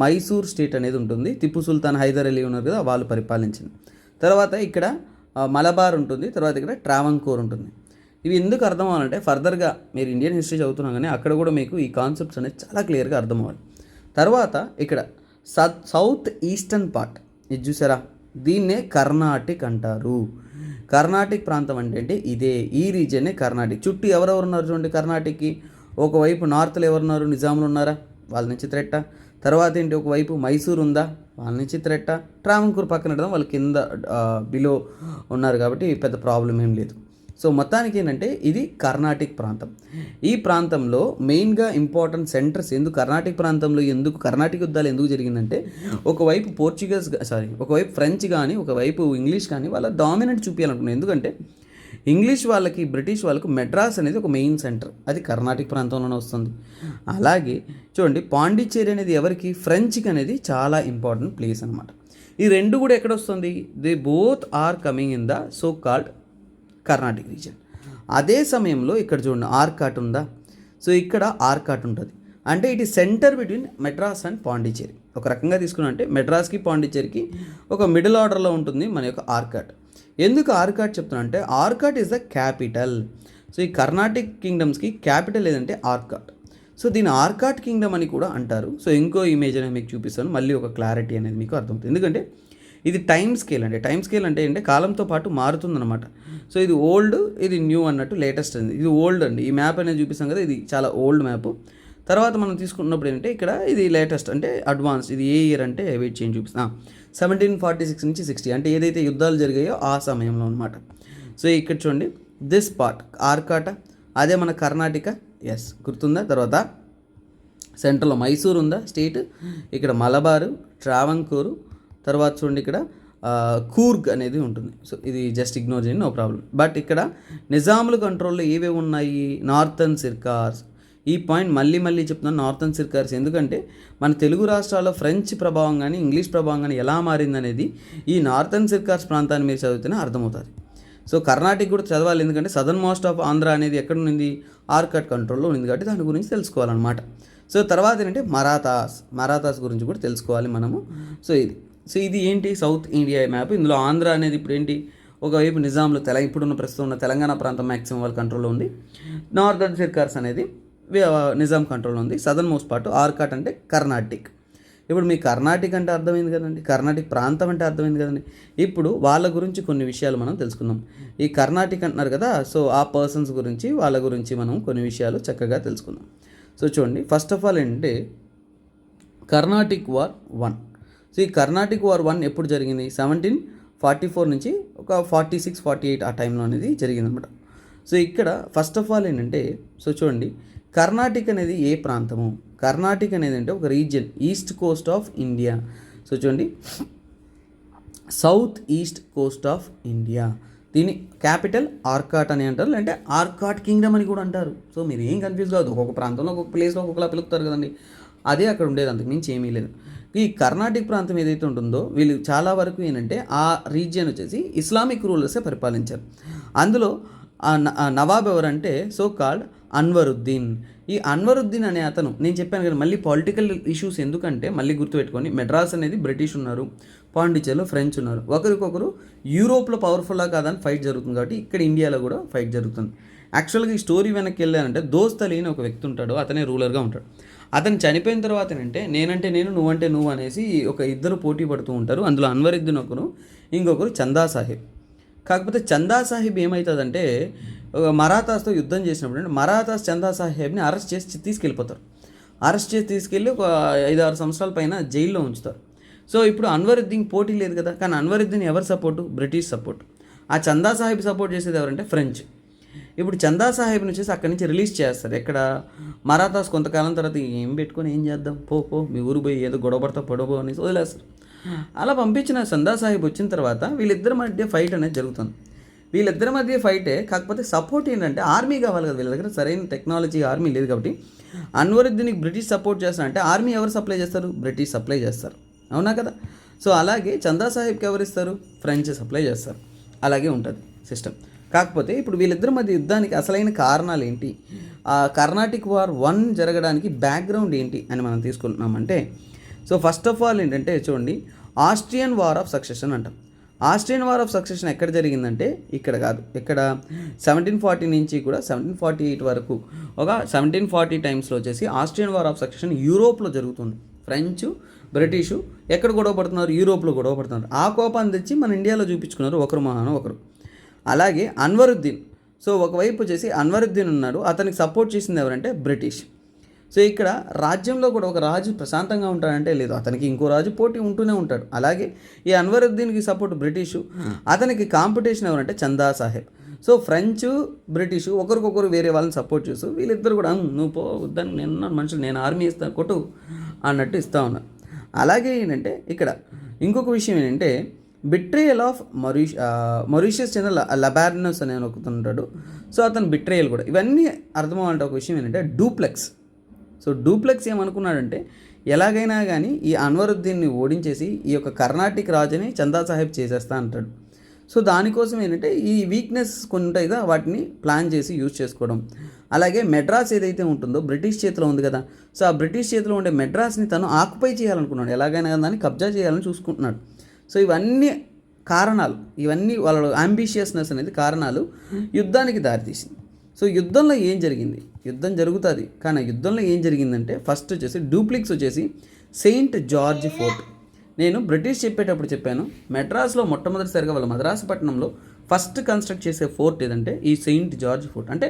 మైసూర్ స్టేట్ అనేది ఉంటుంది. టిప్పు సుల్తాన్, హైదర్ అలీ ఉన్నారు కదా, వాళ్ళు పరిపాలించింది. తర్వాత ఇక్కడ మలబార్ ఉంటుంది. తర్వాత ఇక్కడ ట్రావంకోర్ ఉంటుంది. ఇవి ఎందుకు అర్థం అవ్వాలంటే ఫర్దర్గా మీరు ఇండియన్ హిస్టరీ చదువుతున్నాం కానీ అక్కడ కూడా మీకు ఈ కాన్సెప్ట్స్ అనేది చాలా క్లియర్గా అర్థం అవ్వాలి. తర్వాత ఇక్కడ సౌత్ ఈస్టర్న్ పార్ట్ ఇది చూసారా, దీన్నే కర్ణాటిక్ అంటారు. కర్ణాటిక్ ప్రాంతం అంటే ఇదే, ఈ రీజియనే కర్ణాటిక్. చుట్టూ ఎవరెవరు ఉన్నారు చూడండి కర్ణాటిక్కి. ఒకవైపు నార్త్లో ఎవరున్నారు, నిజాములు ఉన్నారా, వాళ్ళ నుంచి థ్రెట్ట. తర్వాత ఏంటి, ఒకవైపు మైసూర్ ఉందా, వాళ్ళ నుంచి థ్రెట్ట. ట్రావంకూర్ పక్కన ఉండడం, వాళ్ళ కింద బిలో ఉన్నారు కాబట్టి పెద్ద ప్రాబ్లం ఏం లేదు. సో మొత్తానికి ఏంటంటే ఇది కర్ణాటిక్ ప్రాంతం. ఈ ప్రాంతంలో మెయిన్గా ఇంపార్టెంట్ సెంటర్స్ ఎందుకు కర్ణాటిక్ ప్రాంతంలో ఎందుకు కర్ణాటిక్ యుద్ధాలు ఎందుకు జరిగిందంటే, ఒకవైపు ఒకవైపు ఫ్రెంచ్ కానీ ఒకవైపు ఇంగ్లీష్ కానీ వాళ్ళ డామినెంట్ చూపించాలనుకున్నాను. ఎందుకంటే ఇంగ్లీష్ వాళ్ళకి బ్రిటిష్ వాళ్ళకు మెడ్రాస్ అనేది ఒక మెయిన్ సెంటర్, అది కర్ణాటిక్ ప్రాంతంలోనే వస్తుంది. అలాగే చూడండి పాండిచ్చేరి అనేది ఎవరికి, ఫ్రెంచ్కి అనేది చాలా ఇంపార్టెంట్ ప్లేస్ అనమాట. ఈ రెండు కూడా ఎక్కడ వస్తుంది, they both are coming in the so called Carnatic region. అదే సమయంలో ఇక్కడ చూడండి ఆర్కాట్ ఉందా, సో ఇక్కడ ఆర్కాట్ ఉంటుంది. అంటే ఇట్ ఈ centre between Madras and Pondicherry. ఒక రకంగా తీసుకున్నా అంటే మెడ్రాస్కి పాండిచ్చేరికి ఒక మిడిల్ ఆర్డర్లో ఉంటుంది మన యొక్క ఆర్కాట్. ఎందుకు ఆర్కాట్ చెప్తున్నా అంటే Arcot is the capital. So ఈ కర్ణాటిక్ కింగ్డమ్స్కి క్యాపిటల్ ఏదంటే ఆర్కాట్. సో దీని ఆర్కాట్ కింగ్డమ్ అని కూడా అంటారు. సో ఇంకో ఇమేజ్ అనేది మీకు చూపిస్తాను, మళ్ళీ ఒక క్లారిటీ అనేది మీకు అర్థమవుతుంది. ఎందుకంటే ఇది టైం స్కేల్ అండి. టైం స్కేల్ అంటే ఏంటంటే కాలంతో పాటు మారుతుందన్నమాట. సో ఇది ఓల్డ్, ఇది న్యూ అన్నట్టు లేటెస్ట్ అండి. ఇది ఓల్డ్ అండి. ఈ మ్యాప్ అనేది చూపిస్తాం కదా, ఇది చాలా ఓల్డ్ మ్యాప్. తర్వాత మనం తీసుకున్నప్పుడు ఏంటంటే ఇక్కడ ఇది లేటెస్ట్ అంటే అడ్వాన్స్. ఇది ఏ ఇయర్ అంటే వెయిట్ చేంజ్ చూపిస్తాం 1746 నుంచి 60, అంటే ఏదైతే యుద్ధాలు జరిగాయో ఆ సమయంలో అనమాట. సో ఇక్కడ చూడండి దిస్ పార్ట్ ఆర్కాట, అదే మన కర్ణాటక. ఎస్, గుర్తుందా? తర్వాత సెంట్రల్లో మైసూర్ ఉందా స్టేట్, ఇక్కడ మలబారు, ట్రావంకూరు, తర్వాత చూడండి ఇక్కడ కూర్గ్ అనేది ఉంటుంది. సో ఇది జస్ట్ ఇగ్నోర్ చేయండి, నో ప్రాబ్లం. బట్ ఇక్కడ నిజాముల కంట్రోల్లో ఏవేవి ఉన్నాయి? నార్థన్ సిర్కార్స్. ఈ పాయింట్ మళ్ళీ మళ్ళీ చెప్తున్నాను, నార్థన్ సిర్కార్స్. ఎందుకంటే మన తెలుగు రాష్ట్రాల్లో ఫ్రెంచ్ ప్రభావం కానీ ఇంగ్లీష్ ప్రభావం కానీ ఎలా మారిందనేది ఈ నార్థన్ సిర్కార్స్ ప్రాంతాన్ని మీరు చదివితేనే అర్థమవుతుంది. సో కర్ణాటక కూడా చదవాలి, ఎందుకంటే సదర్న్ మోస్ట్ ఆఫ్ ఆంధ్ర అనేది ఎక్కడ ఉంది? ఆర్కాట్ కంట్రోల్లో ఉంది కాబట్టి దాని గురించి తెలుసుకోవాలన్నమాట. సో తర్వాత ఏంటంటే మరాఠాస్ గురించి కూడా తెలుసుకోవాలి మనము. సో ఇది ఏంటి? South India map. ఇందులో ఆంధ్ర అనేది ఇప్పుడు ఏంటి? ఒకవైపు నిజాంలు ఇప్పుడున్న ప్రస్తుతం ఉన్న తెలంగాణ ప్రాంతం మ్యాక్సిమం వాళ్ళ కంట్రోల్లో ఉంది. నార్థన్ సిర్కార్స్ అనేది నిజాం కంట్రోల్లో ఉంది. సదర్న్ మోస్ట్ పార్ట్ ఆర్కాట్ అంటే కర్ణాటిక్. ఇప్పుడు మీ కర్ణాటక అంటే అర్థమైంది కదండి, కర్ణాటక ప్రాంతం అంటే అర్థమైంది కదండి. ఇప్పుడు వాళ్ళ గురించి కొన్ని విషయాలు మనం తెలుసుకుందాం. ఈ కర్ణాటక అంటున్నారు కదా, సో ఆ పర్సన్స్ గురించి వాళ్ళ గురించి మనం కొన్ని విషయాలు చక్కగా తెలుసుకుందాం. సో చూడండి, ఫస్ట్ ఆఫ్ ఆల్ ఏంటంటే కర్ణాటిక్ వార్ 1. సో ఈ కర్ణాటిక్ వార్ 1 ఎప్పుడు జరిగింది? 1744 నుంచి ఒక 46-48 ఆ టైంలో అనేది జరిగిందనమాట. సో ఇక్కడ ఫస్ట్ ఆఫ్ ఆల్ ఏంటంటే, సో చూడండి కర్ణాటక అనేది ఏ ప్రాంతము? కర్ణాటక అనేది అంటే ఒక region, east coast of India. So చూడండి south east coast of India. దీని క్యాపిటల్ ఆర్కాట్ అని అంటారు, అంటే ఆర్కాట్ కింగ్డమ్ అని కూడా అంటారు. సో మీరు ఏం కన్ఫ్యూజ్ కావద్దు, ఒక్కొక్క ప్రాంతంలో ఒక్కొక్క ప్లేస్లో ఒక్కొక్కలా పిలుపుతారు కదండి, అదే అక్కడ ఉండేది, అంతకు మించి ఏమీ లేదు. ఈ కర్ణాటక ప్రాంతం ఏదైతే ఉంటుందో వీళ్ళు చాలా వరకు ఏంటంటే ఆ రీజియన్ వచ్చేసి ఇస్లామిక్ రూలర్సే పరిపాలించారు. అందులో నవాబ్ ఎవరంటే సో కాల్డ్ అన్వరుద్దీన్. ఈ అన్వరుద్దీన్ అనే అతను, నేను చెప్పాను కదా మళ్ళీ పొలిటికల్ ఇష్యూస్ ఎందుకంటే మళ్ళీ గుర్తుపెట్టుకొని, మెడ్రాస్ అనేది బ్రిటిష్ ఉన్నారు, పాండిచేరిలో ఫ్రెంచ్ ఉన్నారు, ఒకరికొకరు యూరోప్లో పవర్ఫుల్లా కాదని ఫైట్ జరుగుతుంది. కాబట్టి ఇక్కడ ఇండియాలో కూడా ఫైట్ జరుగుతుంది. యాక్చువల్గా ఈ స్టోరీ వెనక్కి వెళ్ళానంటే దోస్త్ అలీ అని ఒక వ్యక్తి ఉంటాడు, అతనే రూలర్గా ఉంటాడు. అతను చనిపోయిన తర్వాత ఏంటంటే నేనంటే నేను, నువ్వంటే నువ్వు అనేసి ఒక ఇద్దరు పోటీ పడుతూ ఉంటారు. అందులో అన్వరుద్దీన్ ఒకరు, ఇంకొకరు చందా సాహెబ్. కాకపోతే చందా సాహెబ్ ఏమవుతుందంటే మరాఠాస్తో యుద్ధం చేసినప్పుడు అంటే మరాఠాస్ చందా సాహెబ్ని అరెస్ట్ చేసి తీసుకెళ్ళిపోతారు. అరెస్ట్ చేసి తీసుకెళ్ళి ఒక 5-6 సంవత్సరాల పైన జైల్లో ఉంచుతారు. సో ఇప్పుడు అన్వరుద్దీన్ పోటీ లేదు కదా, కానీ అన్వరుద్దీన్ ఎవరు సపోర్టు? British support. ఆ చందా సాహెబ్ సపోర్ట్ చేసేది ఎవరంటే ఫ్రెంచ్. ఇప్పుడు చందా సాహెబ్ని వచ్చేసి అక్కడి నుంచి రిలీజ్ చేస్తారు. ఎక్కడ? మరాఠాస్ కొంతకాలం తర్వాత ఏం పెట్టుకొని ఏం చేద్దాం, పో మీ ఊరు పోయి ఏదో గొడవపడతా పొడవు అనేసి వదిలేస్తారు. అలా పంపించిన చందా సాహెబ్ వచ్చిన తర్వాత వీళ్ళిద్దరి మధ్య ఫైట్ అనేది జరుగుతుంది. వీళ్ళిద్దరి మధ్య ఫైటే, కాకపోతే సపోర్ట్ ఏంటంటే ఆర్మీ కావాలి కదా, వీళ్ళ దగ్గర సరైన టెక్నాలజీ ఆర్మీ లేదు. కాబట్టి అన్వరుద్దీన్కి బ్రిటిష్ సపోర్ట్ చేస్తారంటే ఆర్మీ ఎవరు సప్లై చేస్తారు? బ్రిటిష్ సప్లై చేస్తారు, అవునా కదా? సో అలాగే చందా సాహెబ్కి ఎవరు ఇస్తారు? ఫ్రెంచ్ సప్లై చేస్తారు. అలాగే ఉంటుంది సిస్టమ్. కాకపోతే ఇప్పుడు వీళ్ళిద్దరి మధ్య యుద్ధానికి అసలైన కారణాలు ఏంటి, ఆ కర్ణాటిక్ వార్ 1 జరగడానికి బ్యాక్గ్రౌండ్ ఏంటి అని మనం తీసుకుంటున్నామంటే, సో ఫస్ట్ ఆఫ్ ఆల్ ఏంటంటే చూడండి ఆస్ట్రియన్ వార్ ఆఫ్ సక్సెషన్ అంటాం. ఆస్ట్రియన్ వార్ ఆఫ్ సక్సెషన్ ఎక్కడ జరిగిందంటే ఇక్కడ కాదు, ఇక్కడ 1740 నుంచి కూడా 1748 వరకు ఒక 1740 టైమ్స్లో వచ్చేసి ఆస్ట్రియన్ వార్ ఆఫ్ సక్సెషన్ యూరోప్లో జరుగుతుంది. ఫ్రెంచ్ బ్రిటిషు ఎక్కడ గొడవ పడుతున్నారు? యూరోప్లో గొడవ పడుతున్నారు. ఆ కోపాన్ని తెచ్చి మన ఇండియాలో చూపించుకున్నారు ఒకరు మహాన ఒకరు. అలాగే అన్వరుద్దీన్, సో ఒకవైపు వచ్చేసి అన్వరుద్దీన్ ఉన్నాడు, అతనికి సపోర్ట్ చేసింది ఎవరంటే బ్రిటిష్. సో ఇక్కడ రాజ్యంలో కూడా ఒక రాజు ప్రశాంతంగా ఉంటాడంటే లేదు, అతనికి ఇంకో రాజు పోటీ ఉంటూనే ఉంటాడు. అలాగే ఈ అన్వరుద్దీన్కి సపోర్ట్ బ్రిటిషు, అతనికి కాంపిటీషన్ ఎవరంటే చందా సాహెబ్. సో ఫ్రెంచ్ బ్రిటిషు ఒకరికొకరు వేరే వాళ్ళని సపోర్ట్ చేస్తూ వీళ్ళిద్దరు కూడా నువ్వు పో వద్దని, నేను మనుషులు, నేను ఆర్మీ ఇస్తాను కొట్టు అన్నట్టు ఇస్తూ ఉన్నారు. అలాగే ఏంటంటే ఇక్కడ ఇంకొక విషయం ఏంటంటే బిట్రేయల్ ఆఫ్ మొరీషియస్ చెందిన లబార్నస్ అనే ఒకతుంటాడు. సో అతను బిట్రేయల్ కూడా, ఇవన్నీ అర్థమవ్వాలంటే ఒక విషయం ఏంటంటే డూప్లెక్స్. సో డూప్లెక్స్ ఏమనుకున్నాడంటే ఎలాగైనా కానీ ఈ అన్వరుద్దీన్ని ఓడించేసి ఈ యొక్క కర్ణాటిక్ రాజుని చందా సాహెబ్ చేసేస్తా అంటాడు. సో దానికోసం ఏంటంటే ఈ వీక్నెస్ కొన్ని ఉంటాయి కదా, వాటిని ప్లాన్ చేసి యూజ్ చేసుకోవడం. అలాగే మెడ్రాస్ ఏదైతే ఉంటుందో బ్రిటిష్ చేతిలో ఉంది కదా, సో ఆ బ్రిటిష్ చేతిలో ఉండే మెడ్రాస్ని తను ఆక్యుపై చేయాలనుకున్నాడు, ఎలాగైనా దాన్ని కబ్జా చేయాలని చూసుకుంటున్నాడు. సో ఇవన్నీ కారణాలు, ఇవన్నీ వాళ్ళ అంబిషియస్నెస్ అనేది కారణాలు యుద్ధానికి దారితీసింది. సో యుద్ధంలో ఏం జరిగింది, యుద్ధం జరుగుతుంది కానీ యుద్ధంలో ఏం జరిగిందంటే ఫస్ట్ వచ్చేసి డూప్లిక్స్ వచ్చేసి సెయింట్ జార్జ్ ఫోర్ట్. నేను బ్రిటిష్ చెప్పేటప్పుడు చెప్పాను, మెడ్రాస్లో మొట్టమొదటిసారిగా వాళ్ళ మద్రాసు పట్టణంలో ఫస్ట్ కన్స్ట్రక్ట్ చేసే ఫోర్ట్ ఏదంటే ఈ సెయింట్ జార్జ్ ఫోర్ట్. అంటే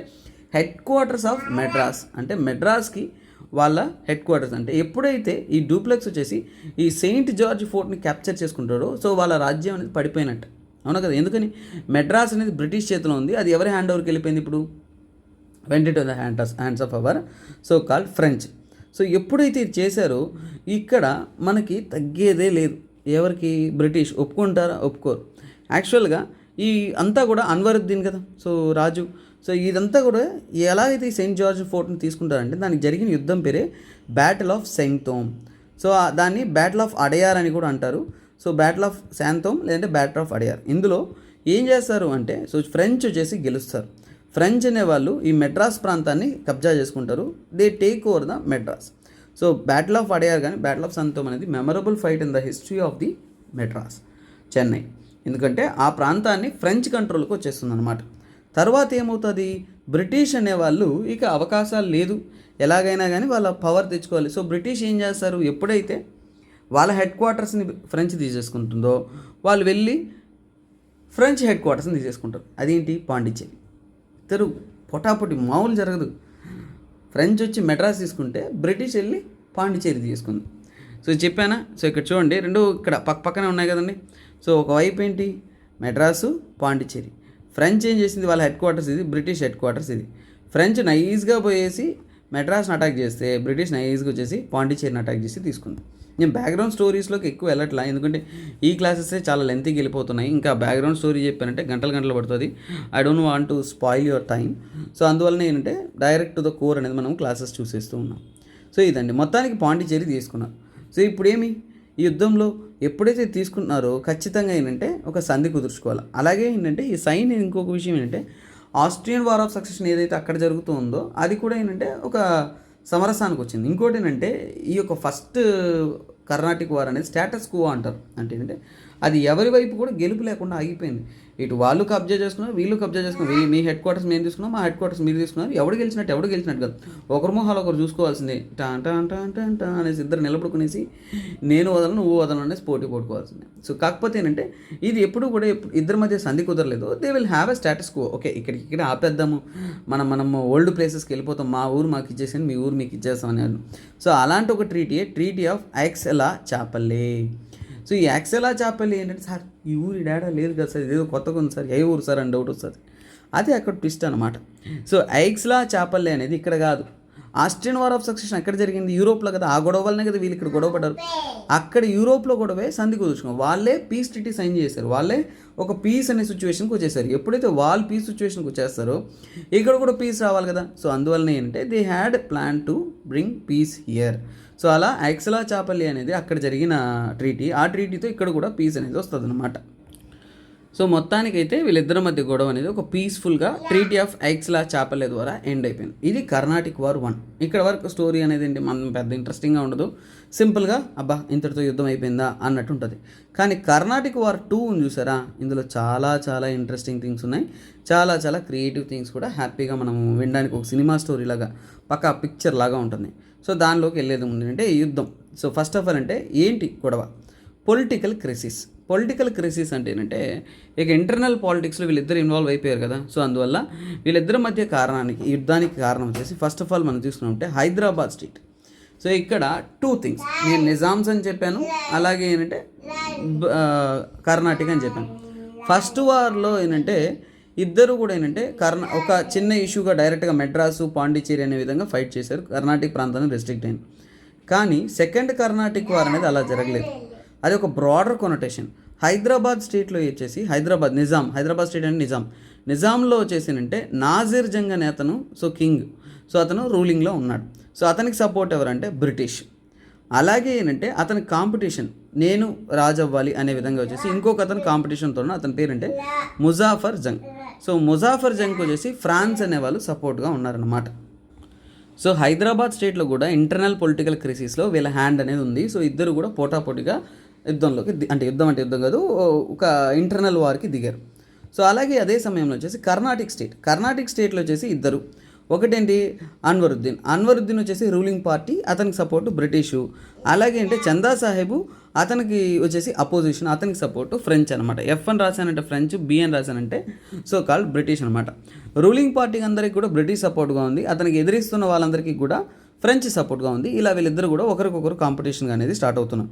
హెడ్ క్వార్టర్స్ ఆఫ్ మెడ్రాస్, అంటే మెడ్రాస్కి వాళ్ళ హెడ్ క్వార్టర్స్. అంటే ఎప్పుడైతే ఈ డూప్లెక్స్ వచ్చేసి ఈ సెయింట్ జార్జ్ ఫోర్ట్ని క్యాప్చర్ చేసుకుంటారో సో వాళ్ళ రాజ్యం అనేది పడిపోయినట్టు. అవునా కదా, ఎందుకని మెడ్రాస్ అనేది బ్రిటిష్ చేతిలో ఉంది, అది ఎవరి హ్యాండ్ ఓవర్కి వెళ్ళిపోయింది ఇప్పుడు, went to the hands of our so called French. So ఎప్పుడైతే ఇది చేశారో ఇక్కడ మనకి తగ్గేదే లేదు. ఎవరికి, బ్రిటిష్ ఒప్పుకుంటారా, ఒప్పుకోరు. యాక్చువల్గా ఈ అంతా కూడా అన్వరుద్దీన్ కదా సో రాజు. సో ఇదంతా కూడా ఎలాగైతే ఈ సెయింట్ జార్జ్ ఫోర్ట్ని తీసుకుంటారంటే దానికి జరిగిన యుద్ధం పేరే బ్యాటిల్ ఆఫ్ సెయింతోమ్. సో దాన్ని బ్యాటిల్ ఆఫ్ అడయార్ అని కూడా అంటారు. సో బ్యాటిల్ ఆఫ్ శాంతోమ్ లేదంటే బ్యాటిల్ ఆఫ్ అడయార్. ఇందులో ఏం చేస్తారు అంటే సో ఫ్రెంచ్ వచ్చేసి గెలుస్తారు. ఫ్రెంచ్ అనేవాళ్ళు ఈ మెడ్రాస్ ప్రాంతాన్ని కబ్జా చేసుకుంటారు. They take over the Madras. So battle of Adyar కానీ బ్యాటిల్ ఆఫ్ సంతోమ్ అనేది memorable fight in the history of the Madras Chennai. ఎందుకంటే ఆ ప్రాంతాన్ని ఫ్రెంచ్ కంట్రోల్కి వచ్చేస్తుంది అనమాట. తర్వాత ఏమవుతుంది, బ్రిటిష్ అనేవాళ్ళు ఇక అవకాశాలు లేదు, ఎలాగైనా కానీ వాళ్ళ పవర్ తెచ్చుకోవాలి. సో బ్రిటిష్ ఏం చేస్తారు, ఎప్పుడైతే వాళ్ళ హెడ్ క్వార్టర్స్ని ఫ్రెంచ్ తీసేసుకుంటుందో వాళ్ళు వెళ్ళి ఫ్రెంచ్ హెడ్ క్వార్టర్స్ని తీసేసుకుంటారు. అదేంటి, పాండిచ్చేరి. ఇద్దరు పొటాపొటి మామూలు జరగదు. ఫ్రెంచ్ వచ్చి మెడ్రాస్ తీసుకుంటే బ్రిటిష్ వెళ్ళి పాండిచ్చేరి తీసుకుంది. సో చెప్పానా. సో ఇక్కడ చూడండి, రెండు ఇక్కడ పక్కనే ఉన్నాయి కదండి. సో ఒకవైపు ఏంటి మెడ్రాసు, పాండిచ్చేరి. ఫ్రెంచ్ ఏం చేసింది, వాళ్ళ హెడ్ క్వార్టర్స్ ఇది, బ్రిటిష్ హెడ్ క్వార్టర్స్ ఇది. ఫ్రెంచ్ నైస్గా పోయేసి మెడ్రాస్ని అటాక్ చేస్తే బ్రిటిష్ నైస్గా వచ్చేసి పాండిచ్చేరిని అటాక్ చేసి తీసుకుంది. నేను బ్యాక్గ్రౌండ్ స్టోరీస్లోకి ఎక్కువ వెళ్ళట్లా, ఎందుకంటే ఈ క్లాసెసే చాలా లెంతీకి వెళ్ళిపోతున్నాయి. ఇంకా బ్యాక్గ్రౌండ్ స్టోరీ చెప్పానంటే గంటలు పడుతుంది. I don't want to spoil your time. So అందువల్ల ఏంటంటే డైరెక్ట్ టు ద కోర్ అనేది మనం క్లాసెస్ చూసేస్తూ ఉన్నాం. సో ఇదండి మొత్తానికి పాండిచ్చేరి తీసుకున్నారు. సో ఇప్పుడు ఏమి, ఈ యుద్ధంలో ఎప్పుడైతే తీసుకున్నారో ఖచ్చితంగా ఏంటంటే ఒక సంధి కుదుర్చుకోవాలి. అలాగే ఏంటంటే ఈ సైన్ ఇంకొక విషయం ఏంటంటే ఆస్ట్రియన్ వార్ ఆఫ్ సక్సెషన్ ఏదైతే అక్కడ జరుగుతుందో అది కూడా ఏంటంటే ఒక సమరసానికి వచ్చింది. ఇంకోటి ఏంటంటే ఈ యొక్క ఫస్ట్ కర్ణాటిక్ వార్ అనేది స్టేటస్ క్వో అంటారు. అంటే ఏంటంటే అది ఎవరి వైపు కూడా గెలుపు లేకుండా ఆగిపోయింది. ఇటు వాళ్ళు కబ్జా చేసుకున్నారు, వీళ్ళు కబ్జా చేసుకున్నారు. మీ హెడ్ క్వార్టర్స్ మేము తీసుకున్నాం, మా హెడ్ క్వార్టర్స్ మీరు తీసుకున్నారు. ఎవడు గెలిచినట్టు కాదు. ఒకరి మొహాలు ఒకరు చూసుకోవాల్సిందే. టా అనేసి ఇద్దరు నిలబడుకునేసి నేను వదలను నువ్వు వదలను అనేసి పోటీ పడుకోవాల్సిందే. సో కాకపోతే ఏంటంటే ఇది ఎప్పుడు కూడా ఇద్దరి మధ్య సంధి కుదరలేదు. They will have a status quo. Okay, ఇక్కడ ఆపేద్దాము, మనం ఓల్డ్ ప్లేసెస్కి వెళ్ళిపోతాం, మా ఊరు మాకు ఇచ్చేసాను, మీ ఊరు మీకు ఇచ్చేస్తాం అని. సో అలాంటి ఒక ట్రీటీ ఆఫ్ యాక్సెలా చాపల్లే. సో ఈ యాక్సెలా చాపల్లి ఏంటంటే, సార్ ఈ ఊరి డేటా లేదు కదా సార్, ఇదేదో కొత్తగా ఉంది సార్, ఏ ఊరు సార్ అని డౌట్ వస్తుంది. అది అక్కడ ట్విస్ట్ అనమాట. సో యాక్సెలా చాపల్లి అనేది ఇక్కడ కాదు. ఆస్ట్రియన్ వార్ ఆఫ్ సక్సెషన్ ఎక్కడ జరిగింది, యూరోప్లో కదా. ఆ గొడవ వల్లనే కదా వీళ్ళు ఇక్కడ గొడవ పడ్డారు. అక్కడ యూరోప్లో గొడవే సంధి కుదుర్చుకున్నారు. వాళ్ళే పీస్ ట్రీటీ సైన్ చేశారు. వాళ్ళే ఒక పీస్ అనే సిచ్యువేషన్కి వచ్చేసారు. ఎప్పుడైతే వాళ్ళు పీస్ సిచ్యువేషన్కి వచ్చేస్తారో ఇక్కడ కూడా పీస్ రావాలి కదా. సో అందువల్లనే ఏంటంటే they had plan to bring peace here. So అలా యాక్సెలా చాపల్లి అనేది అక్కడ జరిగిన ట్రీటీ. ఆ ట్రీటీతో ఇక్కడ కూడా పీస్ అనేది వస్తుంది అనమాట. సో మొత్తానికైతే వీళ్ళిద్దరి మధ్య గొడవ అనేది ఒక పీస్ఫుల్గా ట్రీటీ ఆఫ్ యాక్సెలా చాపల్లే ద్వారా ఎండ్ అయిపోయింది. ఇది కర్ణాటిక్ వార్ 1. ఇక్కడ వరకు స్టోరీ అనేది ఏంటి, మనం పెద్ద ఇంట్రెస్టింగ్గా ఉండదు, సింపుల్గా అబ్బా ఇంతటితో యుద్ధం అయిపోయిందా అన్నట్టు ఉంటుంది. కానీ కర్ణాటిక్ వార్ 2 చూసారా, ఇందులో చాలా ఇంట్రెస్టింగ్ థింగ్స్ ఉన్నాయి, చాలా క్రియేటివ్ థింగ్స్ కూడా. హ్యాపీగా మనం వినడానికి ఒక సినిమా స్టోరీ లాగా, పక్కా పిక్చర్ లాగా ఉంటుంది. సో దానిలోకి వెళ్ళేది ముందు అంటే యుద్ధం. సో ఫస్ట్ ఆఫ్ ఆల్ అంటే ఏంటి గొడవ, పొలిటికల్ క్రైసిస్ అంటే ఏంటంటే ఇక ఇంటర్నల్ పాలిటిక్స్లో వీళ్ళిద్దరు ఇన్వాల్వ్ అయిపోయారు కదా. సో అందువల్ల వీళ్ళిద్దరి మధ్య యుద్ధానికి కారణం వచ్చేసి ఫస్ట్ ఆఫ్ ఆల్ మనం చూసుకున్నామంటే హైదరాబాద్ స్టేట్. సో ఇక్కడ 2 థింగ్స్, నేను నిజామ్స్ అని చెప్పాను, అలాగే ఏంటంటే కర్ణాటక అని చెప్పాను. ఫస్ట్ వార్లో ఏంటంటే ఇద్దరు కూడా ఏంటంటే ఒక చిన్న ఇష్యూగా డైరెక్ట్గా మెడ్రాసు పాండిచ్చేరి అనే విధంగా ఫైట్ చేశారు, కర్ణాటక ప్రాంతాన్ని రెస్ట్రిక్ట్ అయింది. కానీ సెకండ్ కర్ణాటిక్ వార్ అనేది అలా జరగలేదు. అది ఒక బ్రాడర్ కొనటేషన్. హైదరాబాద్ స్టేట్లో వచ్చేసి హైదరాబాద్ స్టేట్ అంటే నిజాంలో వచ్చేసి అంటే నాజిర్ జంగ్ అనే అతను, సో కింగ్, సో అతను రూలింగ్లో ఉన్నాడు. సో అతనికి సపోర్ట్ ఎవరంటే బ్రిటిష్. అలాగే ఏంటంటే అతని కాంపిటీషన్, నేను రాజవ్వాలి అనే విధంగా వచ్చేసి ఇంకొక అతను కాంపిటీషన్తో అతని పేరంటే ముజాఫర్ జంగ్. సో ముజాఫర్ జంగ్కి వచ్చేసి ఫ్రాన్స్ అనేవాళ్ళు సపోర్ట్గా ఉన్నారన్నమాట. సో హైదరాబాద్ స్టేట్లో కూడా ఇంటర్నల్ పొలిటికల్ క్రైసిస్లో వీళ్ళ హ్యాండ్ అనేది ఉంది. సో ఇద్దరు కూడా పోటాపోటీగా యుద్ధంలోకి అంటే యుద్ధం కాదు, ఒక ఇంటర్నల్ వార్కి దిగారు. సో అలాగే అదే సమయంలో వచ్చేసి కర్ణాటిక్ స్టేట్లో వచ్చేసి ఇద్దరు, ఒకటేంటి అన్వరుద్దీన్ వచ్చేసి రూలింగ్ పార్టీ, అతనికి సపోర్టు బ్రిటిషు. అలాగే అంటే చందా సాహెబు అతనికి వచ్చేసి అపోజిషన్, అతనికి సపోర్టు ఫ్రెంచ్ అనమాట. ఎఫ్ అని రాశానంటే ఫ్రెంచ్, బి అని రాశానంటే సో కాల్డ్ బ్రిటిష్ అనమాట. రూలింగ్ పార్టీకి అందరికీ కూడా బ్రిటిష్ సపోర్ట్గా ఉంది, అతనికి ఎదిరిస్తున్న వాళ్ళందరికీ కూడా ఫ్రెంచ్ సపోర్ట్గా ఉంది. ఇలా వీళ్ళిద్దరు కూడా ఒకరికొకరు కాంపిటీషన్ అనేది స్టార్ట్ అవుతున్నాం.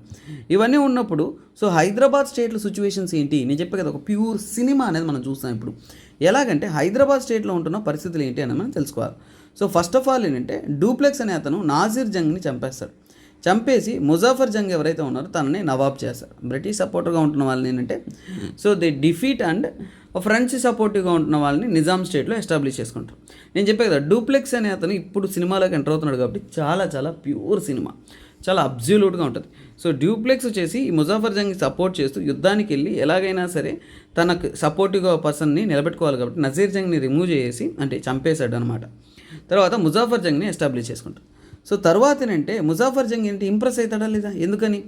ఇవన్నీ ఉన్నప్పుడు సో హైదరాబాద్ స్టేట్లో సిచ్యువేషన్స్ ఏంటి, నేను చెప్పే కదా ఒక ప్యూర్ సినిమా అనేది మనం చూస్తాం ఇప్పుడు. ఎలాగంటే హైదరాబాద్ స్టేట్లో ఉంటున్న పరిస్థితులు ఏంటి అని మనం తెలుసుకోవాలి. సో ఫస్ట్ ఆఫ్ ఆల్ ఏంటంటే డూప్లెక్స్ అనే అతను నాసిర్ జంగ్ని చంపేసి ముజాఫర్ జంగ్ ఎవరైతే ఉన్నారో తనని నవాబ్ చేస్తారు. బ్రిటిష్ సపోర్టర్గా ఉంటున్న వాళ్ళని ఏంటంటే so they defeat and French సపోర్టివ్గా ఉంటున్న వాళ్ళని నిజాం స్టేట్లో ఎస్టాబ్లిష్ చేసుకుంటారు. నేను చెప్పే కదా డూప్లెక్స్ అనే అతను ఇప్పుడు సినిమాలోకి ఎంటర్ అవుతున్నాడు కాబట్టి చాలా ప్యూర్ సినిమా, చాలా అబ్జల్యూట్గా ఉంటుంది. సో డూప్లెక్స్ వచ్చేసి ఈ ముజాఫర్ జంగ్ని సపోర్ట్ చేస్తూ యుద్ధానికి వెళ్ళి ఎలాగైనా సరే తనకు సపోర్టివ్గా పర్సన్ని నిలబెట్టుకోవాలి కాబట్టి నజీర్ జంగ్ని రిమూవ్ చేసి అంటే చంపేశాడు అనమాట. తర్వాత ముజాఫర్ జంగ్ని ఎస్టాబ్లిష్ చేసుకుంటారు. సో తర్వాత ఏంటంటే ముజాఫర్ జంగ్ ఏంటి ఇంప్రెస్ అవుతాడా లేదా, ఎందుకని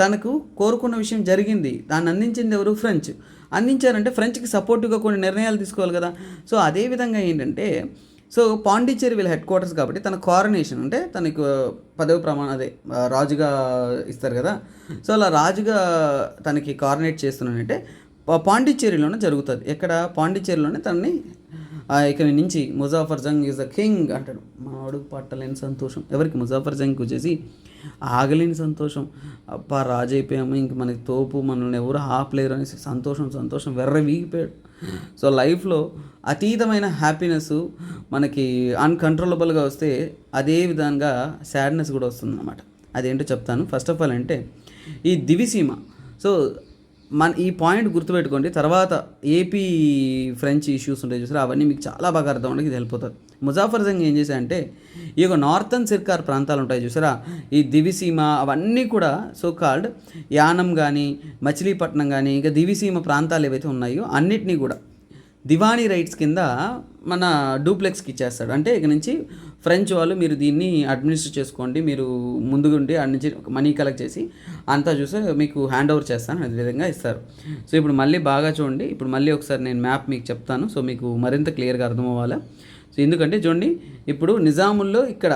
తనకు కోరుకున్న విషయం జరిగింది, దాన్ని అందించింది ఎవరు, ఫ్రెంచ్ అందించారంటే ఫ్రెంచ్కి సపోర్టివ్గా కొన్ని నిర్ణయాలు తీసుకోవాలి కదా. సో అదేవిధంగా ఏంటంటే సో పాండిచ్చేరి వీళ్ళ హెడ్ క్వార్టర్స్ కాబట్టి తన కారనేషన్ అంటే తనకు పదవి ప్రమాణం రాజుగా ఇస్తారు కదా. సో అలా రాజుగా తనకి కారనేట్ చేస్తున్నానంటే పాండిచ్చేరిలోనే జరుగుతుంది. ఎక్కడ పాండిచ్చేరిలోనే తనని ఇక్కడి నుంచి Muzaffar Jung is the king అంటాడు. మనవాడు పట్టలేని సంతోషం ఎవరికి, ముజాఫర్ జంగ్కి వచ్చేసి ఆగలేని సంతోషం. అబ్బా రాజు అయిపోయాము, ఇంక మనకి తోపు, మనల్ని ఎవరు ఆపలేరు అనేసి సంతోషం వెర్ర వీగిపోయాడు. సో లైఫ్లో అతీతమైన హ్యాపీనెస్ మనకి అన్కంట్రోలబుల్గా వస్తే అదే విధంగా సాడ్నెస్ కూడా వస్తుందన్నమాట. అదేంటో చెప్తాను. ఫస్ట్ ఆఫ్ ఆల్ అంటే ఈ దివిసీమ, సో మన ఈ పాయింట్ గుర్తుపెట్టుకోండి. తర్వాత ఏపీ ఫ్రెంచ్ ఇష్యూస్ ఉంటాయి చూసారా, అవన్నీ మీకు చాలా బాగా అర్థం అవడానికి ఇది వెళ్ళిపోతుంది. ముజాఫర్ జంగ్ ఏం చేశారంటే ఈ యొక్క నార్థన్ సిర్కార్ ప్రాంతాలు ఉంటాయి చూసారా, ఈ దివిసీమ అవన్నీ కూడా సో కాల్డ్ యానం కానీ మచిలీపట్నం కానీ ఇంకా దివిసీమ ప్రాంతాలు ఏవైతే ఉన్నాయో అన్నిటినీ కూడా దివానీ రైట్స్ కింద మన డూప్లెక్స్కి ఇచ్చేస్తాడు. అంటే ఇక నుంచి ఫ్రెంచ్ వాళ్ళు మీరు దీన్ని అడ్మినిస్టర్ చేసుకోండి, మీరు ముందుగుండి అటు నుంచి మనీ కలెక్ట్ చేసి అంతా చూస్తే మీకు హ్యాండ్ ఓవర్ చేస్తాను అదే విధంగా ఇస్తారు. సో ఇప్పుడు మళ్ళీ బాగా చూడండి, ఇప్పుడు మళ్ళీ ఒకసారి నేను మ్యాప్ మీకు చెప్తాను, సో మీకు మరింత క్లియర్గా అర్థం అవ్వాలా. సో ఎందుకంటే చూడండి ఇప్పుడు నిజాముల్లో ఇక్కడ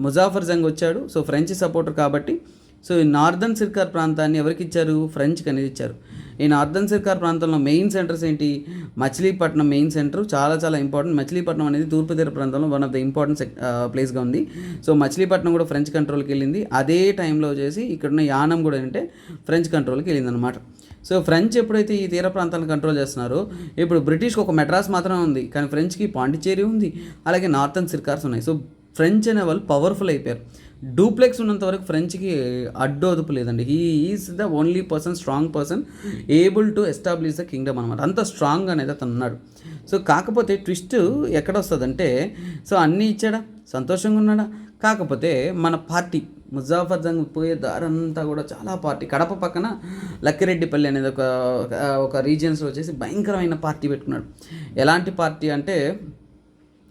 ముజాఫర్ జంగ్ వచ్చాడు, సో ఫ్రెంచ్ సపోర్టర్ కాబట్టి సో ఈ నార్థన్ సిర్కార్ ప్రాంతాన్ని ఎవరికి ఇచ్చారు, ఫ్రెంచ్కి అనేది ఇచ్చారు. ఈ నార్థన్ సిర్కార్ ప్రాంతంలో మెయిన్ సెంటర్స్ ఏంటి, మచిలీపట్నం మెయిన్ సెంటర్ చాలా ఇంపార్టెంట్. మచిలీపట్నం అనేది తూర్పు తీర ప్రాంతంలో వన్ ఆఫ్ ద ఇంపార్టెంట్ ప్లేస్గా ఉంది. సో మచిలీపట్నం కూడా ఫ్రెంచ్ కంట్రోల్కి వెళ్ళింది. అదే టైంలో వచ్చేసి ఇక్కడున్న యానం కూడా అంటే ఫ్రెంచ్ కంట్రోల్కి వెళ్ళింది అనమాట. సో ఫ్రెంచ్ ఎప్పుడైతే ఈ తీర ప్రాంతాలను కంట్రోల్ చేస్తున్నారో ఇప్పుడు బ్రిటిష్కి ఒక మెడ్రాస్ మాత్రమే ఉంది, కానీ ఫ్రెంచ్కి పాండిచ్చేరి ఉంది, అలాగే నార్థన్ సిర్కార్స్ ఉన్నాయి. సో ఫ్రెంచ్ అనే వాళ్ళు పవర్ఫుల్ అయిపోయారు. డూప్లెక్స్ ఉన్నంత వరకు ఫ్రెంచ్కి అడ్డోదుపు లేదండి. He is the only strong person able to establish the Kingdom అనమాట. అంత స్ట్రాంగ్ అనేది అతను ఉన్నాడు. సో కాకపోతే ట్విస్ట్ ఎక్కడ వస్తుందంటే సో అన్నీ ఇచ్చాడా, సంతోషంగా ఉన్నాడా, కాకపోతే మన పార్టీ ముజాఫర్ జంగ్ పోయే దారంతా కూడా చాలా పార్టీ కడప పక్కన లక్కిరెడ్డిపల్లి అనేది ఒక రీజియన్స్లో వచ్చేసి భయంకరమైన పార్టీ పెట్టుకున్నాడు. ఎలాంటి పార్టీ అంటే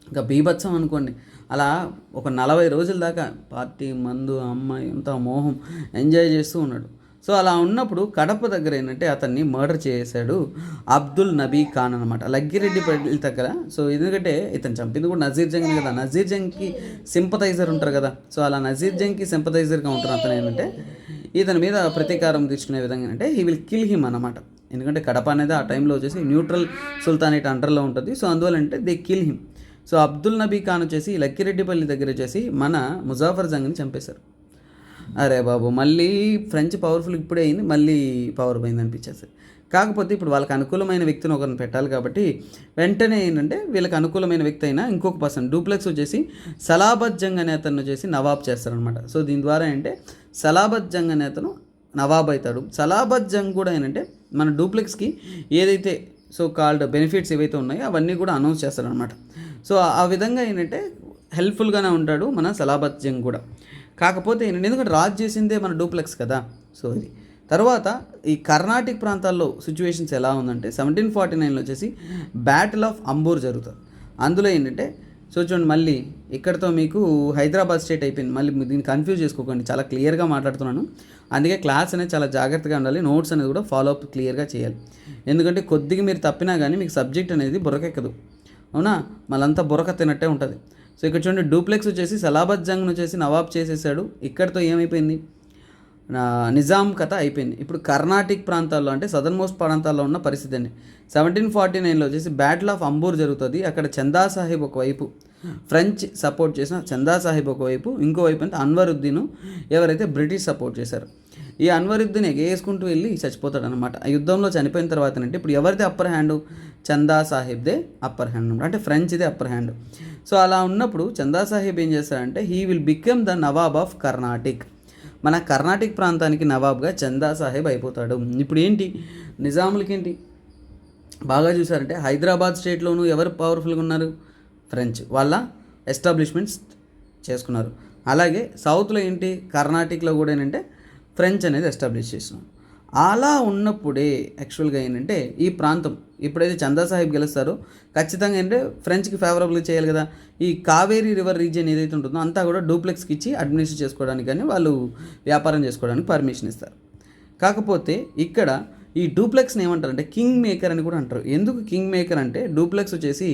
ఇంకా బీభత్సం అనుకోండి. అలా ఒక 40 రోజుల దాకా పార్టీ, మందు, అమ్మాయి అంతా మోహం ఎంజాయ్ చేస్తూ ఉన్నాడు. సో అలా ఉన్నప్పుడు కడప దగ్గర ఏంటంటే అతన్ని మర్డర్ చేశాడు అబ్దుల్ నబీ ఖాన్ అనమాట, లగ్గిరెడ్డిపల్లి దగ్గర. సో ఎందుకంటే ఇతను చంపింది కూడా నజీర్ జంగ్ కదా, నజీర్ జంగ్కి సింపథైజర్ ఉంటారు కదా. సో అలా నజీర్ జంగ్కి సింపథైజర్గా ఉంటారు. అతను ఏంటంటే ఇతని మీద ప్రతీకారం తీసుకునే విధంగా అంటే హీ విల్ కిల్ హిమ్ అనమాట. ఎందుకంటే కడప అనేది ఆ టైంలో వచ్చేసి న్యూట్రల్ సుల్తానేట్ అండర్లో ఉంటుంది. సో అందువల్ల అంటే they kill him. So Abdul Nabi Khan వచ్చేసి లక్కిరెడ్డిపల్లి దగ్గర వచ్చేసి మన ముజాఫర్ జంగ్ని చంపేశారు. అరే బాబు మళ్ళీ ఫ్రెంచ్ పవర్ఫుల్ ఇప్పుడే అయింది, మళ్ళీ పవర్ పోయింది అనిపించేసి. కాకపోతే ఇప్పుడు వాళ్ళకి అనుకూలమైన వ్యక్తిని ఒకరిని పెట్టాలి కాబట్టి వెంటనే ఏంటంటే వీళ్ళకి అనుకూలమైన వ్యక్తి అయినా ఇంకొక పర్సన్ డూప్లెక్స్ వచ్చేసి సలాబత్ జంగ్ అనే అతను వచ్చేసి నవాబ్ చేస్తారనమాట. సో దీని ద్వారా ఏంటంటే సలాబత్ జంగ్ అనే అతను నవాబ్ అవుతాడు. సలాబత్ జంగ్ కూడా ఏంటంటే మన డూప్లెక్స్కి ఏదైతే సో కాల్డ్ బెనిఫిట్స్ ఏవైతే ఉన్నాయో అవన్నీ కూడా అనౌన్స్ చేస్తారనమాట. సో ఆ విధంగా ఏంటంటే హెల్ప్ఫుల్గానే ఉంటాడు మన సలాబత్ జంగ్ కూడా. కాకపోతే ఏంటంటే ఎందుకంటే రాజ్ చేసిందే మన డూప్లెక్స్ కదా. సో ఇది తర్వాత ఈ కర్ణాటిక్ ప్రాంతాల్లో సిచ్యువేషన్స్ ఎలా ఉందంటే 1749లో వచ్చేసి బ్యాటిల్ ఆఫ్ అంబూర్ జరుగుతుంది. అందులో ఏంటంటే సో చూడండి మళ్ళీ ఇక్కడతో మీకు హైదరాబాద్ స్టేట్ అయిపోయింది. మళ్ళీ దీన్ని కన్ఫ్యూజ్ చేసుకోకండి, చాలా క్లియర్గా మాట్లాడుతున్నాను. అందుకే క్లాస్ అనేది చాలా జాగ్రత్తగా ఉండాలి, నోట్స్ అనేది కూడా ఫాలో అప్ క్లియర్గా చేయాలి. ఎందుకంటే కొద్దిగా మీరు తప్పినా కానీ మీకు సబ్జెక్ట్ అనేది బుర్రకెక్కదు, అవునా, మళ్ళంతా బుర్రక తినట్టే ఉంటుంది. సో ఇక్కడ చూడండి డూప్లెక్స్ వచ్చేసి సలాబత్ జంగ్ను వచ్చేసి నవాబ్ చేసేసాడు. ఇక్కడతో ఏమైపోయింది, నిజాం కథ అయిపోయింది. ఇప్పుడు కర్ణాటిక్ ప్రాంతాల్లో అంటే సదర్న్ మోస్ట్ ప్రాంతాల్లో ఉన్న పరిస్థితి అండి. 1749లో వచ్చేసి బ్యాటిల్ ఆఫ్ అంబూర్ జరుగుతుంది. అక్కడ చందా సాహిబ్ ఒకవైపు ఫ్రెంచ్ సపోర్ట్ చేసిన చందా సాహిబ్ ఒకవైపు, ఇంకోవైపు అంటే అన్వరుద్దీన్ ఎవరైతే బ్రిటిష్ సపోర్ట్ చేశారు. ఈ అన్వరుద్దీన్ ఎగేసుకుంటూ వెళ్ళి చచ్చిపోతాడు అనమాట. ఆ యుద్ధంలో చనిపోయిన తర్వాత అంటే ఇప్పుడు ఎవరిదే అప్పర్ హ్యాండ్, చందా సాహిబ్దే అప్పర్ హ్యాండ్ అనమాట, అంటే ఫ్రెంచ్దే అప్పర్ హ్యాండ్. సో అలా ఉన్నప్పుడు చందా సాహిబ్ ఏం చేస్తాడంటే he will become the Nawab of Carnatic. మన కర్ణాటిక్ ప్రాంతానికి నవాబ్గా చందా సాహెబ్ అయిపోతాడు. ఇప్పుడు ఏంటి నిజాములకి ఏంటి బాగా చూసారంటే హైదరాబాద్ స్టేట్లోనూ ఎవరు పవర్ఫుల్గా ఉన్నారు, ఫ్రెంచ్, వాళ్ళ ఎస్టాబ్లిష్మెంట్స్ చేసుకున్నారు. అలాగే సౌత్లో ఏంటి కర్ణాటిక్లో కూడా ఏంటంటే ఫ్రెంచ్ అనేది ఎస్టాబ్లిష్ చేస్తున్నారు. అలా ఉన్నప్పుడే యాక్చువల్గా ఏంటంటే ఈ ప్రాంతం ఎప్పుడైతే చందా సాహిబ్ గెలుస్తారో ఖచ్చితంగా ఏంటంటే ఫ్రెంచ్కి ఫేవరబుల్గా చేయాలి కదా. ఈ కావేరీ రివర్ రీజియన్ ఏదైతే ఉంటుందో అంతా కూడా డూప్లెక్స్కి ఇచ్చి అడ్మినిస్ట్రేట్ చేసుకోవడానికి కానీ వాళ్ళు వ్యాపారం చేసుకోవడానికి పర్మిషన్ ఇస్తారు. కాకపోతే ఇక్కడ ఈ డూప్లెక్స్ని ఏమంటారంటే కింగ్ మేకర్ అని కూడా అంటారు. ఎందుకు కింగ్ మేకర్ అంటే డూప్లెక్స్ వచ్చేసి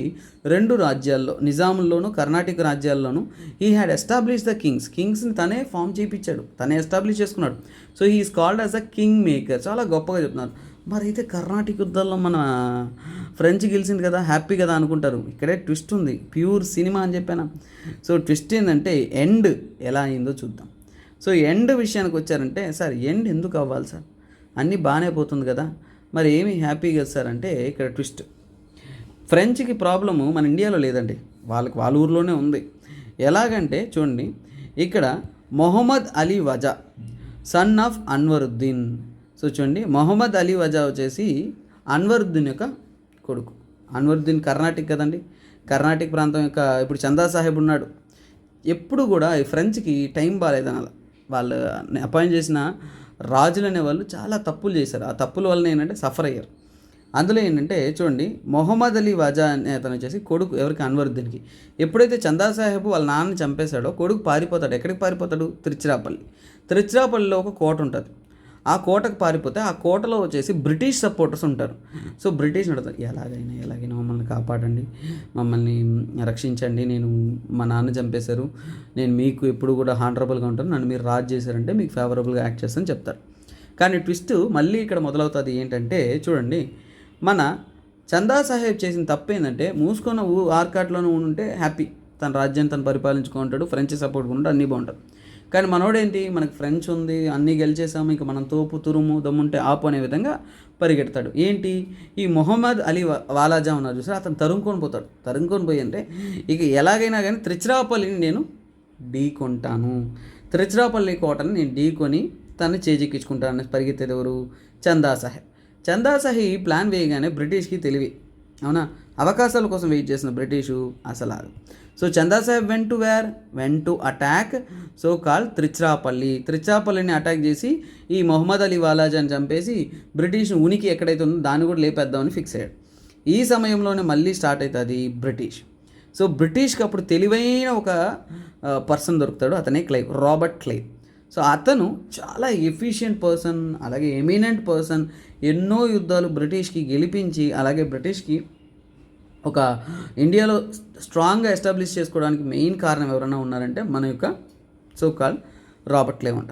2 రాజ్యాల్లో నిజాముల్లోనూ కర్ణాటక రాజ్యాల్లోనూ హీ హ్యాడ్ ఎస్టాబ్లిష్ ద కింగ్స్ని తనే ఫామ్ చేయించాడు, తనే ఎస్టాబ్లిష్ చేసుకున్నాడు. So he is called as a king maker. చాలా గొప్పగా చెప్తున్నారు. మరి అయితే కర్ణాటక యుద్ధాల్లో మన ఫ్రెంచ్ గెలిచింది కదా, హ్యాపీ కదా అనుకుంటారు. ఇక్కడే ట్విస్ట్ ఉంది, ప్యూర్ సినిమా అని చెప్పాను. సో ట్విస్ట్ ఏంటంటే ఎండ్ ఎలా అయిందో చూద్దాం. సో ఎండ్ విషయానికి వచ్చారంటే సార్ ఎండ్ ఎందుకు అవ్వాలి సార్, అన్నీ బాగానే పోతుంది కదా, మరి ఏమి హ్యాపీగా సార్ అంటే ఇక్కడ ట్విస్ట్. ఫ్రెంచ్కి ప్రాబ్లము మన ఇండియాలో లేదండి, వాళ్ళ ఊర్లోనే ఉంది. ఎలాగంటే చూడండి ఇక్కడ మొహమ్మద్ అలీ వజా సన్ ఆఫ్ అన్వరుద్దీన్. సో చూడండి మొహమ్మద్ అలీ వజా వచ్చేసి అన్వరుద్దీన్ యొక్క కొడుకు. అన్వరుద్దీన్ కర్ణాటిక్ కదండి, కర్ణాటిక్ ప్రాంతం యొక్క ఇప్పుడు చందా సాహెబ్ ఉన్నాడు. ఎప్పుడు కూడా ఈ ఫ్రెంచ్కి టైం బాగాలేదనాల, వాళ్ళు అపాయింట్ చేసిన రాజులు అనేవాళ్ళు చాలా తప్పులు చేశారు. ఆ తప్పుల వల్ల ఏంటంటే సఫర్ అయ్యారు. అందులో ఏంటంటే చూడండి మొహమ్మద్ అలీ వజా అనే అతను వచ్చేసి కొడుకు ఎవరికి అన్వరుద్దీన్కి. ఎప్పుడైతే చందా సాహెబ్ వాళ్ళ నాన్నని చంపేశాడో కొడుకు పారిపోతాడు. ఎక్కడికి పారిపోతాడు, తిరుచిరాపల్లిలో ఒక కోట ఉంటుంది. ఆ కోటకు పారిపోతే ఆ కోటలో వచ్చేసి బ్రిటిష్ సపోర్టర్స్ ఉంటారు. సో బ్రిటిష్ అడుగుతారు ఎలాగైనా మమ్మల్ని కాపాడండి, మమ్మల్ని రక్షించండి, మా నాన్న చంపేశారు, నేను మీకు ఎప్పుడు కూడా హానరబుల్గా ఉంటాను, నన్ను మీరు రాజ్ చేశారంటే మీకు ఫేవరబుల్గా యాక్ట్ చేస్తాను చెప్తారు. కానీ ట్విస్ట్ మళ్ళీ ఇక్కడ మొదలవుతుంది. ఏంటంటే చూడండి మన చందా సాహెబ్ చేసిన తప్పు ఏంటంటే మూసుకొని ఆర్కాట్లోనే ఉంటే హ్యాపీ, తన రాజ్యాన్ని తను పరిపాలించుకుంటాడు, ఫ్రెంచ్ సపోర్ట్ ఉంటాడు, అన్నీ బాగుంటారు. కానీ మనోడేంటి, మనకు ఫ్రెంచ్ ఉంది, అన్నీ గెలిచేసాము, ఇంకా మనం తోపు తురుము దమ్ముంటే ఆపు అనే విధంగా పరిగెడతాడు. ఏంటి ఈ మొహమ్మద్ అలీ వాలాజా ఉన్నారు చూసారు, అతను తరుముకొని పోయి అంటే ఇక ఎలాగైనా కానీ తిరుచిరాపల్లిని నేను ఢీకొంటాను, తిరుచిరాపల్లి కోటని నేను ఢీకొని తను చేజిక్కించుకుంటానని పరిగెత్తేది ఎవరు, చందా సాహెబ్ ప్లాన్ వేయగానే బ్రిటిష్కి తెలివి, అవునా, అవకాశాల కోసం వెయిట్ చేసిన బ్రిటిషు అసలు. So Chanda Sahib went to attack so call తిరుచిరాపల్లిని అటాక్ చేసి ఈ మొహమ్మద్ అలీ వాలాజాని చంపేసి బ్రిటిష్ ఉనికి ఎక్కడైతే ఉందో దాన్ని కూడా లేపేద్దామని ఫిక్స్ అయ్యాడు. ఈ సమయంలోనే మళ్ళీ స్టార్ట్ అవుతుంది బ్రిటిష్. సో బ్రిటిష్కి అప్పుడు తెలివైన ఒక పర్సన్ దొరుకుతాడు, అతనే రాబర్ట్ క్లైవ్. సో అతను చాలా ఎఫిషియెంట్ పర్సన్, అలాగే ఎమినెంట్ పర్సన్, ఎన్నో యుద్ధాలు బ్రిటిష్కి గెలిపించి అలాగే బ్రిటిష్కి ఒక ఇండియాలో స్ట్రాంగ్గా ఎస్టాబ్లిష్ చేసుకోవడానికి మెయిన్ కారణం ఎవరైనా ఉన్నారంటే మన యొక్క సో కాల్ రాబర్ట్ క్లైవ్ అంట.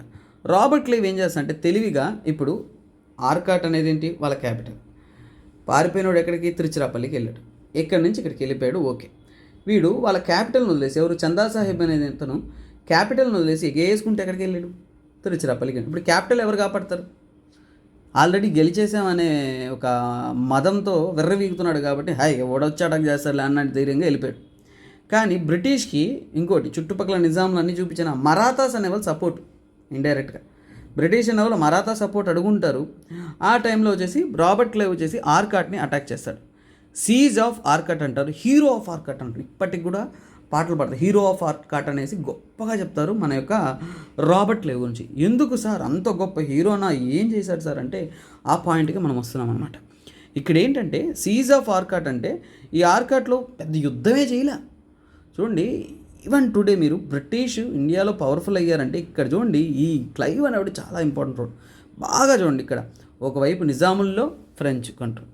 రాబర్ట్ క్లైవ్ ఏం చేస్తాడంటే తెలివిగా ఇప్పుడు ఆర్కాట్ అనేది ఏంటి వాళ్ళ క్యాపిటల్, పారిపోయినోడు ఎక్కడికి తిరుచిరాపల్లికి వెళ్ళాడు, ఎక్కడి నుంచి ఇక్కడికి వెళ్ళిపోయాడు. ఓకే, వీడు వాళ్ళ క్యాపిటల్ని వదిలేసి ఎవరు చందా సాహెబ్ అనేది అతను క్యాపిటల్ని వదిలేసి ఎగేసుకుంటే ఎక్కడికి వెళ్ళాడు, తిరుచిరాపల్లికి. ఇప్పుడు క్యాపిటల్ ఎవరు కాపాడతారు, ఆల్రెడీ గెలిచేసామనే ఒక మదంతో వెర్రవీగుతున్నాడు కాబట్టి ఎవడొచ్చి అటాక్ చేస్తారులే అన్నట్టు ధైర్యంగా వెళ్ళిపోయాడు. కానీ బ్రిటిష్కి ఇంకోటి చుట్టుపక్కల నిజాంలు అన్నీ చూపించిన మరాఠాస్ అనేవాళ్ళు సపోర్ట్ ఇండైరెక్ట్గా బ్రిటిష్ అనేవాళ్ళు మరాఠా సపోర్ట్ అడుగుంటారు. ఆ టైంలో వచ్చేసి రాబర్ట్ క్లైవ్ వచ్చేసి ఆర్కాట్ని అటాక్ చేస్తాడు. సీజ్ ఆఫ్ ఆర్కాట్ అంటారు, హీరో ఆఫ్ ఆర్కాట్ అంటారు, ఇప్పటికి కూడా పాటలు పాడతారు. హీరో ఆఫ్ ఆర్కాట్ అనేసి గొప్పగా చెప్తారు మన యొక్క రాబర్ట్ క్లైవ్ గురించి. ఎందుకు సార్ అంత గొప్ప హీరోనా, ఏం చేశాడు సార్ అంటే ఆ పాయింట్కి మనం వస్తున్నాం అనమాట. ఇక్కడ ఏంటంటే సీజ్ ఆఫ్ ఆర్కాట్ అంటే ఈ ఆర్కాట్లో పెద్ద యుద్ధమే చేయలే. చూడండి, ఈవెన్ టుడే మీరు బ్రిటిష్ ఇండియాలో పవర్ఫుల్ అయ్యారంటే ఇక్కడ చూడండి, ఈ క్లైవ్ అనేవాడు చాలా ఇంపార్టెంట్ రోల్. బాగా చూడండి, ఇక్కడ ఒకవైపు నిజాముల్లో ఫ్రెంచ్ కంట్రోల్,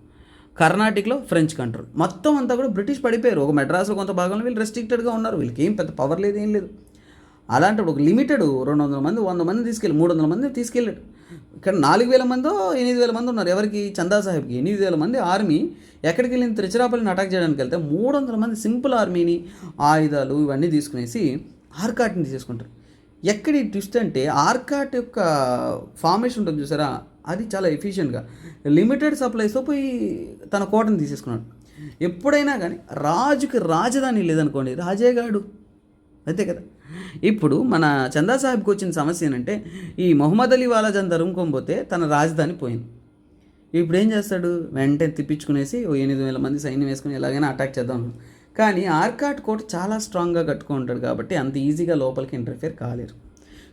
కర్ణాటకలో ఫ్రెంచ్ కంట్రోల్, మొత్తం అంతా కూడా బ్రిటిష్ పడిపోయారు. ఒక మెడ్రాస్లో కొంత భాగంలో వీళ్ళు రెస్ట్రిక్టెడ్గా ఉన్నారు, వీళ్ళకి ఏం పెద్ద పవర్ లేదు, ఏం లేదు. అలాంటప్పుడు ఒక లిమిటెడ్ 200 మంది 100 మంది తీసుకెళ్ళి 300 మంది తీసుకెళ్ళాడు. ఇక్కడ 4000 మందో 8000 మంది ఉన్నారు. ఎవరికి? చందా సాహెబ్కి 8000 మంది ఆర్మీ ఎక్కడికి వెళ్ళింది? తిరుచిరాపల్లిని అటాక్ చేయడానికి వెళ్తే 300 మంది సింపుల్ ఆర్మీని, ఆయుధాలు ఇవన్నీ తీసుకునేసి ఆర్కాట్ని తీసేసుకుంటారు. ఎక్కడి ట్విస్ట్ అంటే ఆర్కాట్ యొక్క ఫార్మేషన్ ఉంటుంది చూసారా, అది చాలా ఎఫిషియెంట్గా లిమిటెడ్ సప్లైస్తో పోయి తన కోటను తీసేసుకున్నాడు. ఎప్పుడైనా కానీ రాజుకి రాజధాని లేదనుకోండి, రాజేగాడు అంతే కదా. ఇప్పుడు మన చందా సాహెబ్కి వచ్చిన సమస్య ఏంటంటే ఈ మొహమ్మద్ అలీ వాలాజాని తరుముకోకపోతే తన రాజధాని పోయింది. ఇప్పుడు ఏం చేస్తాడు? వెంటనే తిప్పించుకునేసి 8000 మంది సైన్యం వేసుకుని ఎలాగైనా అటాక్ చేద్దాం. కానీ ఆర్కాట్ కోట చాలా స్ట్రాంగ్గా కట్టుకుంటాడు కాబట్టి అంత ఈజీగా లోపలికి ఇంటర్ఫియర్ కాలేరు.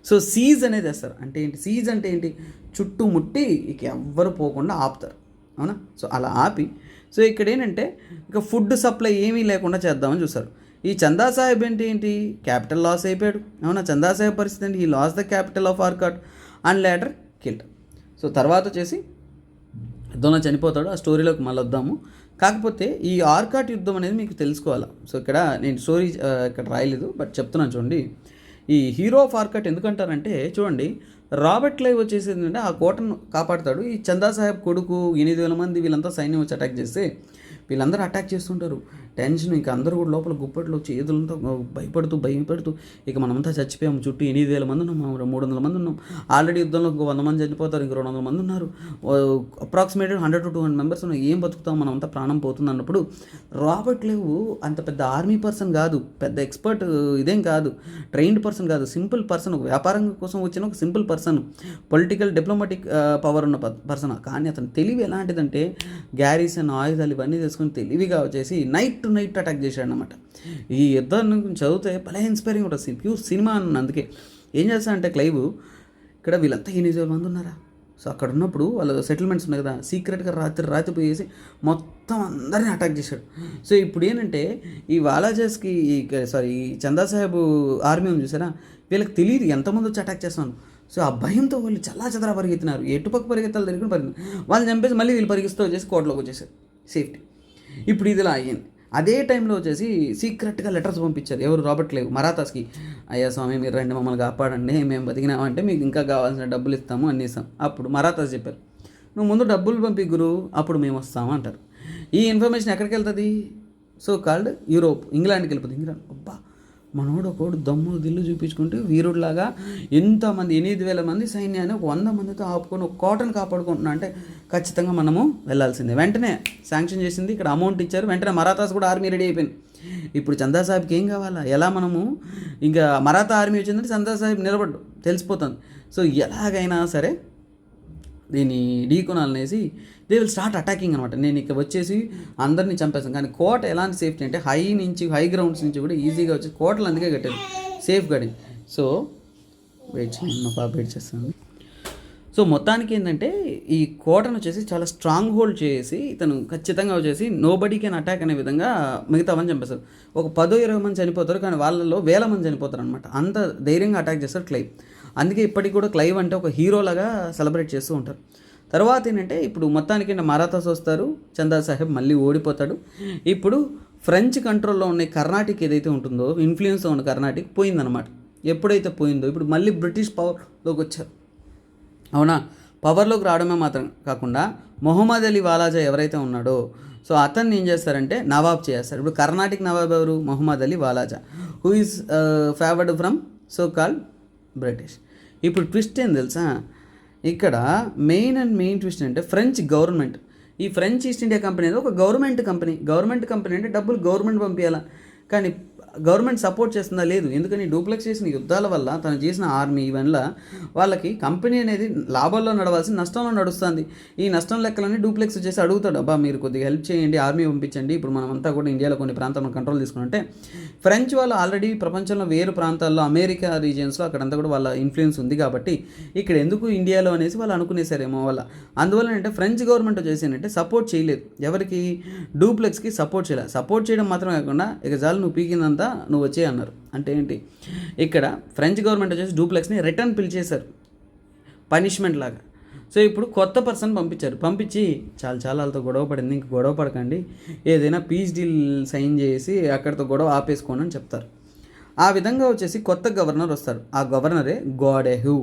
సో సీజ్ అనేది వేస్తారు. అంటే ఏంటి సీజ్ అంటే ఏంటి? చుట్టుముట్టి ఇక ఎవ్వరు పోకుండా ఆపుతారు, అవునా? సో అలా ఆపి, సో ఇక్కడ ఏంటంటే ఇక ఫుడ్ సప్లై ఏమీ లేకుండా చేద్దామని చూస్తారు. ఈ చందా సాహెబ్ ఏంటి క్యాపిటల్ లాస్ అయిపోయాడు, అవునా? చందా సాహెబ్ పరిస్థితి ఏంటి? He loss the capital of Arcot and later killed. So తర్వాత వచ్చేసి యుద్ధంలో చనిపోతాడు. ఆ స్టోరీలోకి మళ్ళీ వద్దాము. కాకపోతే ఈ ఆర్కాట్ యుద్ధం అనేది మీకు తెలుసుకోవాలి. సో ఇక్కడ నేను స్టోరీ ఇక్కడ రాయలేదు, బట్ చెప్తున్నాను చూడండి. ఈ హీరో ఆఫ్ ఆర్కాట్ ఎందుకంటారంటే చూడండి, రాబర్ట్ క్లైవ్ వచ్చేసి ఏంటంటే ఆ కోటను కాపాడుతాడు. ఈ చందా సాహెబ్ కొడుకు 8000 మంది వీళ్ళంతా సైన్యం వచ్చి అటాక్ చేస్తే వీళ్ళందరూ అటాక్ చేస్తుంటారు. టెన్షన్, ఇంకా అందరూ కూడా లోపల గుప్పట్లో చేతులంతా భయపడుతూ ఇక మనమంతా చచ్చిపోయాము. చుట్టూ 8000 మంది ఉన్నాం, 300 మంది ఉన్నాం. ఆల్రెడీ యుద్ధంలో 100 మంది చనిపోతారు, ఇంక 200 మంది ఉన్నారు. అప్రాక్సిమేట్లీ 100 to 200 మెంబర్స్ ఉన్నాయి. ఏం బతుకుతాం, మనమంతా ప్రాణం పోతుంది అన్నప్పుడు రాబర్ట్ క్లైవ్ అంత పెద్ద ఆర్మీ పర్సన్ కాదు, పెద్ద ఎక్స్పర్ట్ ఇదేం కాదు, ట్రైన్డ్ పర్సన్ కాదు, సింపుల్ పర్సన్, వ్యాపారం కోసం వచ్చిన ఒక simple person, political diplomatic power ఉన్న పర్సన్. కానీ అతని తెలివి ఎలాంటిదంటే గ్యారీసన్ ఆయుధాలు ఇవన్నీ తీసుకొని తెలివిగా వచ్చేసి నైట్ టు నైట్ అటాక్ చేశాడు అనమాట. ఈ యుద్ధాన్ని చదివితే భలే ఇన్స్పైరింగ్ ఉంటుంది, ప్యూర్ సినిమా అన్న. అందుకే ఏం చేస్తాడంటే క్లైవ్, ఇక్కడ వీళ్ళంతా 8000 మంది ఉన్నారా, సో అక్కడ ఉన్నప్పుడు వాళ్ళ సెటిల్మెంట్స్ ఉన్నాయి కదా, సీక్రెట్గా రాత్రి పోయేసి మొత్తం అందరినీ అటాక్ చేశాడు. సో ఇప్పుడు ఏంటంటే ఈ వాలాజెస్కి ఈ చందా సాహెబ్ ఆర్మీ ఉంది చూసారా, వీళ్ళకి తెలియదు ఎంతమంది వచ్చి అటాక్ చేస్తున్నాను. సో ఆ భయంతో వాళ్ళు చల్లా పరిగెత్తినారు, ఎటుపక్క పరిగెత్తాలి తెలియకుండా పరిగెత్తినారు. వాళ్ళని చంపేసి మళ్ళీ వీళ్ళు పరిగెత్తూ వచ్చేసి కోటలోకి వచ్చేసారు, సేఫ్టీ. ఇప్పుడు ఇదిలా అయ్యింది. అదే టైంలో వచ్చేసి సీక్రెట్గా లెటర్స్ పంపించారు. ఎవరు? రాబర్ట్ క్లైవ్ మరాఠాస్కి. అయ్యా స్వామి, మీరు రండి, మమ్మల్ని కాపాడండి, మేము బతికినామంటే మీకు ఇంకా కావాల్సిన డబ్బులు ఇస్తాము, అన్నీ ఇస్తాం. అప్పుడు మరాఠాస్ చెప్పారు, నువ్వు ముందు డబ్బులు పంపి గురు, అప్పుడు మేము వస్తాము అంటారు. ఈ ఇన్ఫర్మేషన్ ఎక్కడికి వెళ్తుంది? సో కాల్డ్ యూరోప్, ఇంగ్లాండ్కి వెళ్ళిపోతుంది. ఇంగ్లాండ్, అబ్బా మనోడు ఒకడు దమ్ము దిల్లు చూపించుకుంటే వీరుడిలాగా ఎంతమంది 8000 మంది సైన్యాన్ని 100 మందితో ఆపుకొని ఒక కోటను కాపాడుకుంటున్నా అంటే ఖచ్చితంగా మనము వెళ్ళాల్సిందే. వెంటనే శాంక్షన్ చేసింది, ఇక్కడ అమౌంట్ ఇచ్చారు. వెంటనే మరాఠాస్ కూడా ఆర్మీ రెడీ అయిపోయింది. ఇప్పుడు చందా సాహెబ్కి ఏం కావాలా, ఎలా మనము ఇంకా మరాఠా ఆర్మీ వచ్చిందంటే చందా సాహెబ్ నిలబడ్డు తెలిసిపోతుంది. సో ఎలాగైనా సరే దీన్ని ఢీకొనాలనేసి దే విల్ స్టార్ట్ అటాకింగ్ అనమాట. నేను ఇక్కడ వచ్చేసి అందరినీ చంపేస్తాను. కానీ కోట ఎలాంటి సేఫ్టీ అంటే హై గ్రౌండ్స్ నుంచి కూడా ఈజీగా వచ్చి కోటలు అందుకే కట్టారు, సేఫ్ గార్డింగ్. సో వెయిట్ చేయండి, మా పాప వెయిట్ చేస్తాను. సో మొత్తానికి ఏంటంటే ఈ కోటను వచ్చేసి చాలా స్ట్రాంగ్ హోల్డ్ చేసి ఇతను ఖచ్చితంగా వచ్చేసి నోబడీ కెన్ అటాక్ అనే విధంగా మిగతా మంది చంపేస్తారు. ఒక 10-20 మంది చనిపోతారు, కానీ వాళ్ళలో 1000 మంది చనిపోతారు అనమాట. అంత ధైర్యంగా అటాక్ చేస్తారు క్లైవ్. అందుకే ఇప్పటికి కూడా క్లైవ్ అంటే ఒక హీరోలాగా సెలబ్రేట్ చేస్తూ ఉంటారు. తర్వాత ఏంటంటే ఇప్పుడు మొత్తానికి మరాఠాస్ వస్తారు, చందా సాహెబ్ మళ్ళీ ఓడిపోతాడు. ఇప్పుడు ఫ్రెంచ్ కంట్రోల్లో ఉన్న కర్ణాటక ఏదైతే ఉంటుందో, ఇన్ఫ్లుయెన్స్ ఉన్న కర్ణాటక పోయిందనమాట. ఎప్పుడైతే పోయిందో ఇప్పుడు మళ్ళీ బ్రిటిష్ పవర్లోకి వచ్చారు, అవునా? పవర్లోకి రావడమే మాత్రం కాకుండా మొహమ్మద్ అలీ వాలాజా ఎవరైతే ఉన్నాడో, సో అతన్ని ఏం చేస్తారంటే నవాబ్ చేస్తారు. ఇప్పుడు కర్ణాటక నవాబ్ ఎవరు? Mohammed Ali Walajah, who is favoured from so called British. ఇప్పుడు ట్విస్ట్ ఏం తెలుసా, ఇక్కడ మెయిన్ ట్విస్ట్ అంటే ఫ్రెంచ్ గవర్నమెంట్, ఈ ఫ్రెంచ్ ఈస్ట్ ఇండియా కంపెనీ అనేది ఒక గవర్నమెంట్ కంపెనీ అంటే డబ్బులు గవర్నమెంట్ పంపించాలా, కానీ గవర్నమెంట్ సపోర్ట్ చేస్తుందా? లేదు. ఎందుకని? డూప్లెక్స్ చేసిన యుద్ధాల వల్ల, తను చేసిన ఆర్మీ వల్ల వాళ్ళకి కంపెనీ అనేది లాభాల్లో నడవాల్సి నష్టంలో నడుస్తుంది. ఈ నష్టం లెక్కలన్నీ డూప్లెక్స్ చేసి అడుగుతాడు, అబ్బా మీరు కొద్దిగా హెల్ప్ చేయండి, ఆర్మీ పంపించండి, ఇప్పుడు మనమంతా కూడా ఇండియాలో కొన్ని ప్రాంతాలను కంట్రోల్ తీసుకుంటే. ఫ్రెంచ్ వాళ్ళు ఆల్రెడీ ప్రపంచంలో వేరు ప్రాంతాల్లో, అమెరికా రీజియన్స్లో అక్కడంతా కూడా వాళ్ళ ఇన్ఫ్లుయెన్స్ ఉంది కాబట్టి ఇక్కడ ఎందుకు ఇండియాలో అనేసి వాళ్ళు అనుకునేసారేమో వాళ్ళ. అందువల్ల అంటే ఫ్రెంచ్ గవర్నమెంట్ చేసేనంటే సపోర్ట్ చేయలేదు, ఎవరికి? డూప్లెక్స్కి సపోర్ట్ చేయలేదు. సపోర్ట్ చేయడం మాత్రమే కాకుండా ఇక చాలు నువ్వు పీకిందంతా కదా నువ్వు వచ్చే అన్నారు. అంటే ఏంటి, ఇక్కడ ఫ్రెంచ్ గవర్నమెంట్ వచ్చేసి డూప్లెక్స్ని రిటర్న్ పిలిచేశారు పనిష్మెంట్ లాగా. సో ఇప్పుడు కొత్త పర్సన్ పంపించి చాలా వాళ్ళతో గొడవ పడింది, ఇంక గొడవ పడకండి, ఏదైనా పీస్ డీల్ సైన్ చేసి అక్కడితో గొడవ ఆపేసుకోండి అని చెప్తారు. ఆ విధంగా వచ్చేసి కొత్త గవర్నర్ వస్తారు. ఆ గవర్నరే గోడెహూ.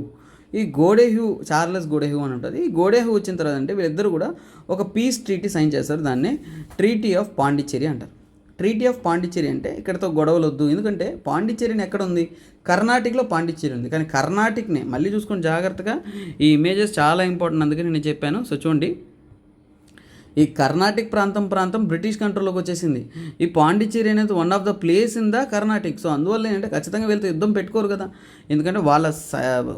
ఈ గోడెహూ, చార్లెస్ గోడెహూ అని ఉంటుంది. ఈ గోడెహూ వచ్చిన తర్వాత అంటే వీళ్ళిద్దరు కూడా ఒక పీస్ ట్రీటీ సైన్ చేస్తారు. దాన్నే ట్రీటీ ఆఫ్ పాండిచ్చేరి అంటారు. ట్రీటీ ఆఫ్ పాండిచ్చేరి అంటే ఇక్కడతో గొడవలు వద్దు, ఎందుకంటే పాండిచ్చేరిని ఎక్కడ ఉంది, కర్ణాటకలో పాండిచ్చేరి ఉంది. కానీ కర్ణాటకనే మళ్ళీ చూసుకొని జాగ్రత్తగా, ఈ ఇమేజెస్ చాలా ఇంపార్టెంట్, అందుకే నేను చెప్పాను. సో చూడండి, ఈ కర్ణాటక ప్రాంతం బ్రిటిష్ కంట్రోల్లోకి వచ్చేసింది. ఈ పాండిచ్చేరి అనేది one of the place in the Karnataka. So అందువల్ల ఏంటంటే ఖచ్చితంగా వీళ్ళతో యుద్ధం పెట్టుకోరు కదా, ఎందుకంటే వాళ్ళ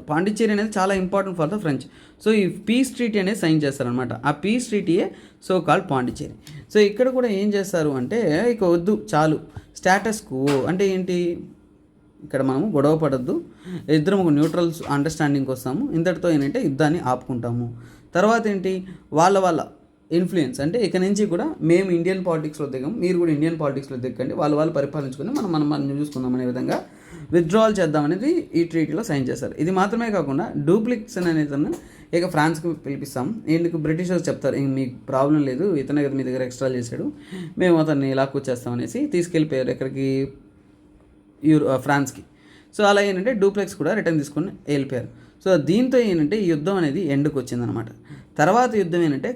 పాండిచ్చేరి అనేది చాలా important for the French. So ఈ పీస్ ట్రీటీ అనేది సైన్ చేస్తారనమాట. ఆ పీస్ ట్రీటీయే సో కాల్డ్ పాండిచ్చేరి. సో ఇక్కడ కూడా ఏం చేస్తారు అంటే, ఇక వద్దు చాలు, స్టేటస్ కో అంటే ఏంటి, ఇక్కడ మనము గొడవ పడద్దు, ఇద్దరం ఒక న్యూట్రల్ అండర్స్టాండింగ్కి వస్తాము, ఇంతటితో ఏంటంటే యుద్ధాన్ని ఆపుకుంటాము. తర్వాత ఏంటి, వాళ్ళ ఇన్ఫ్లుయెన్స్ అంటే ఇక నుంచి కూడా మేము ఇండియన్ పాలిటిక్స్లో దిగాం, మీరు కూడా ఇండియన్ పాలిటిక్స్లో దిక్కండి, వాళ్ళు పరిపాలించుకొని మనం చూసుకుందాం అనే విధంగా విత్డ్రావల్ చేద్దామనేది ఈ ట్రీటీలో సైన్ చేశారు. ఇది మాత్రమే కాకుండా డూప్లెక్స్ అనేది ఇక ఫ్రాన్స్కి పిలిపిస్తాం. ఎందుకు, బ్రిటిషర్స్ చెప్తారు మీకు ప్రాబ్లం లేదు, ఇతనే కదా మీ దగ్గర ఎక్స్ట్రా చేశాడు, మేము అతన్ని ఇలా కూర్చేస్తామనేసి తీసుకెళ్ళిపోయారు ఎక్కడికి, ఫ్రాన్స్కి. సో అలా ఏంటంటే డూప్లెక్స్ కూడా రిటర్న్ తీసుకొని వెళ్ళిపోయారు. సో దీంతో ఏంటంటే ఈ యుద్ధం అనేది ఎండ్కి వచ్చిందనమాట. తర్వాత యుద్ధం ఏంటంటే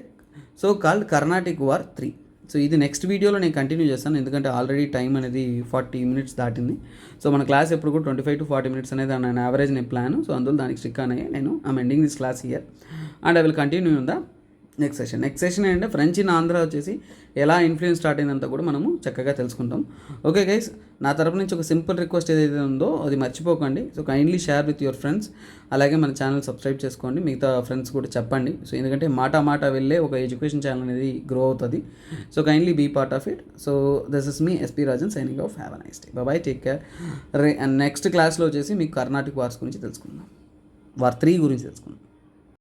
so called Carnatic war 3. So ఇది నెక్స్ట్ వీడియోలో నేను కంటిన్యూ చేస్తాను, ఎందుకంటే ఆల్రెడీ టైం అనేది 40 minutes దాటింది. సో మన క్లాస్ ఎప్పుడు కూడా 25 to 40 minutes అనేది నా యావరేజ్ నేను ప్లాన్. సో అందులో దానికి స్టిక్ అయ్యాయి. నేను ending this class here and I will continue in the next session ఏంటంటే ఫ్రెంచ్ ఇన్ ఆంధ్ర వచ్చేసి ఎలా ఇన్ఫ్లుయెన్స్ స్టార్ట్ అయిందంతా కూడా మనము చక్కగా తెలుసుకుంటాం. ఓకే గైస్, నా తరపు నుంచి ఒక సింపుల్ రిక్వెస్ట్ ఏదైతే ఉందో అది మర్చిపోకండి. So kindly share with your friends, అలాగే మన ఛానల్ సబ్స్క్రైబ్ చేసుకోండి, మిగతా ఫ్రెండ్స్ కూడా చెప్పండి. సో ఎందుకంటే మాట వెళ్ళే ఒక ఎడ్యుకేషన్ ఛానల్ అనేది గ్రో అవుతుంది. So kindly be part of it. So this is me SP Rajan signing off. Have a nice day, bye, take care. And next క్లాస్లో వచ్చేసి మీకు కర్ణాటక వార్స్ గురించి తెలుసుకుందాం, వార్ 3 గురించి తెలుసుకుందాం.